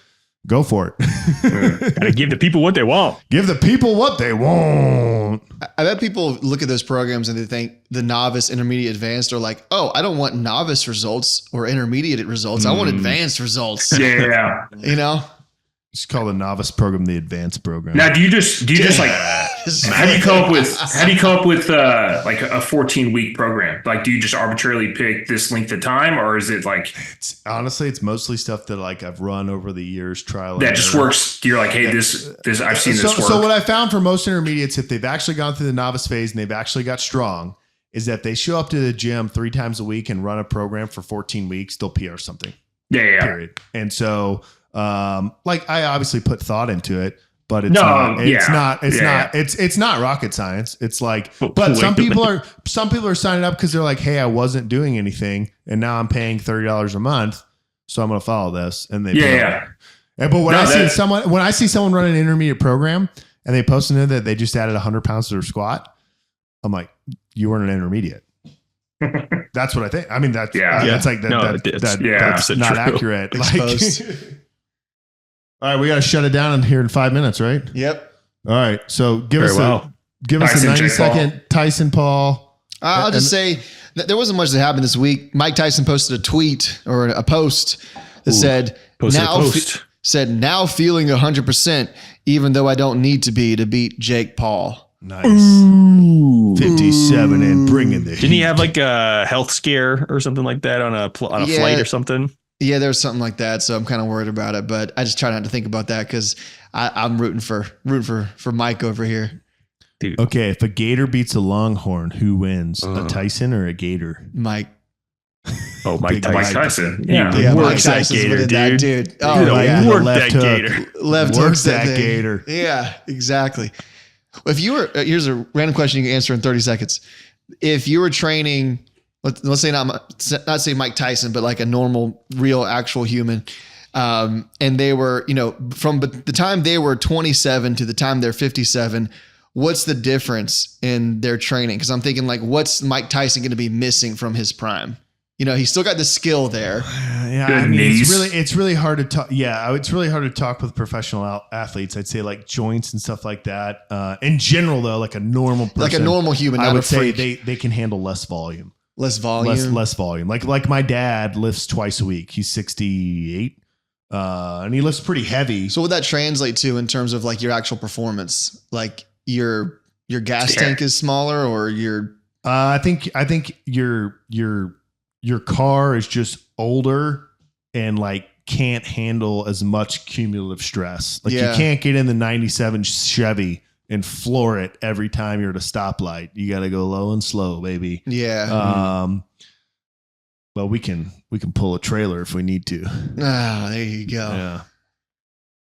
go for it. Gotta give the people what they want. Give the people what they want. I bet people look at those programs and they think the novice, intermediate, advanced are like, oh, I don't want novice results or intermediate results. I want advanced results. Yeah. Just call the novice program the advanced program. Now, do you just like, how do you come up with like a 14-week program? Like, do you just arbitrarily pick this length of time, or is it like, honestly, it's mostly stuff that like I've run over the years, trial that just works. You're like, hey, this I've seen this work. So what I found for most intermediates, if they've actually gone through the novice phase and they've actually got strong, is that they show up to the gym 3 times a week and run a program for 14 weeks, they'll PR something. Yeah. Period. And so, like I obviously put thought into it, but it's not rocket science. It's like, but some people are signing up because they're like, hey, I wasn't doing anything and now I'm paying $30 a month, so I'm going to follow this. And they But when I see someone run an intermediate program and they post in there that they just added 100 pounds to their squat, I'm like, you weren't an intermediate. That's what I think. I mean, that's like that's not accurate. Like, all right, we got to shut it down here in 5 minutes, right? Yep. All right, so give us Tyson, a 90-second Tyson Paul. I'll just say that there wasn't much that happened this week. Mike Tyson posted a tweet or a post that said, now feeling 100%, even though I don't need to be to beat Jake Paul. Nice. Ooh. 57 and bringing the heat. Didn't he have like a health scare or something like that on a flight or something? Yeah, there was something like that. So I'm kind of worried about it, but I just try not to think about that because I'm rooting for Mike over here. Dude. Okay, if a gator beats a longhorn, who wins? A Tyson or a gator? Mike. Oh, Mike Tyson. Yeah, Mike Tyson's gator, that dude. Oh, work that gator. Left work hooks that thing. gator. Yeah, exactly. If you were, here's a random question you can answer in 30 seconds. If you were training, let's say not say Mike Tyson, but like a normal, real, actual human, and they were, from the time they were 27 to the time they're 57, what's the difference in their training? Because I'm thinking like, what's Mike Tyson going to be missing from his prime? He's still got the skill there. Yeah, I mean, it's really hard to talk. Yeah, it's really hard to talk with professional athletes. I'd say like joints and stuff like that. In general, though, like a normal person, like a normal human, I would say they can handle less volume. Less volume. Less volume. Like my dad lifts twice a week. He's 68, and he lifts pretty heavy. So what would that translate to in terms of like your actual performance? Like your gas tank is smaller, or your? I think your car is just older and like can't handle as much cumulative stress. Like you can't get in the 97 Chevy and floor it every time you're at a stoplight. You got to go low and slow, baby. Yeah. Well, we can pull a trailer if we need to. Ah, there you go. Yeah.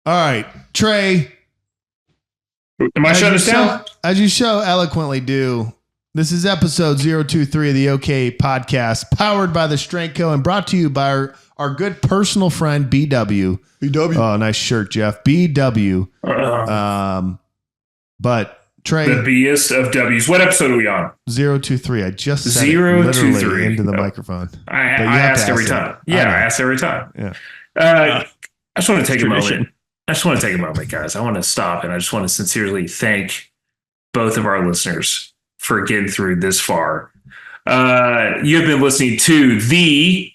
All right, Trey. Am I shutting this down? As you so eloquently do. This is episode 023 of the OK podcast, powered by the Strength Co and brought to you by our good personal friend, BW. BW. Oh, nice shirt, Jeff. BW. But Trey. The B'est of W's. What episode are we on? 023. I just said it literally into the microphone. I ask every time. Yeah, I ask every time. Yeah. just want to take a moment. I just want to take a moment, guys. I want to stop and I just want to sincerely thank both of our listeners for getting through this far. You have been listening to the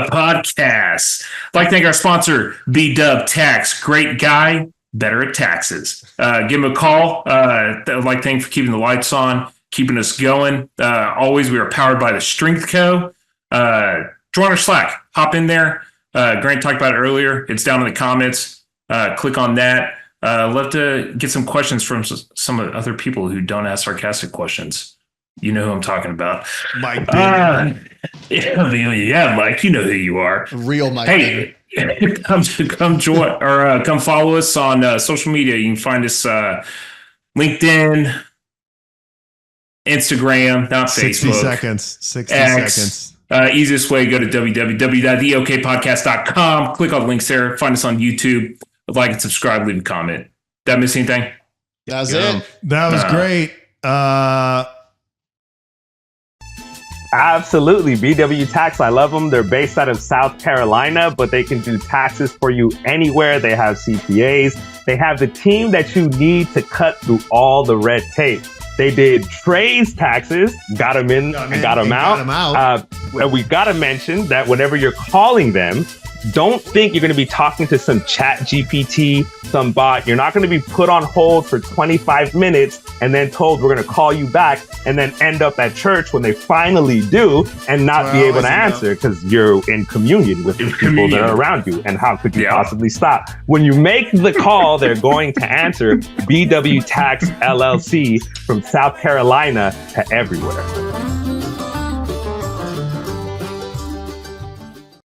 podcast. I'd like to thank our sponsor, B-Dub Tax. Great guy, better at taxes. Give him a call. I'd like to thank for keeping the lights on, keeping us going. Always, we are powered by the Strength Co. Join our Slack. Hop in there. Grant talked about it earlier. It's down in the comments. Click on that. Love to get some questions from some of the other people who don't ask sarcastic questions. You know who I'm talking about. Mike. Yeah, Mike, you know who you are. Real Mike. Hey, come join or come follow us on social media. You can find us LinkedIn, Instagram, not 60 Facebook. 60 X. seconds. Easiest way, go to www.theokpodcast.com. Click on the links there. Find us on YouTube. Like and subscribe. Leave a comment. Did I miss anything? That was it. That was great. Absolutely. BW Tax. I love them. They're based out of South Carolina, but they can do taxes for you anywhere. They have CPAs. They have the team that you need to cut through all the red tape. They did Trey's taxes, got them in and got them out. And we got to mention that whenever you're calling them, don't think you're going to be talking to some chat GPT, some bot. You're not going to be put on hold for 25 minutes and then told we're going to call you back and then end up at church when they finally do and not be able to answer because you're in communion with the people that are around you. And how could you possibly stop? When you make the call, they're going to answer. BW Tax LLC from South Carolina to everywhere.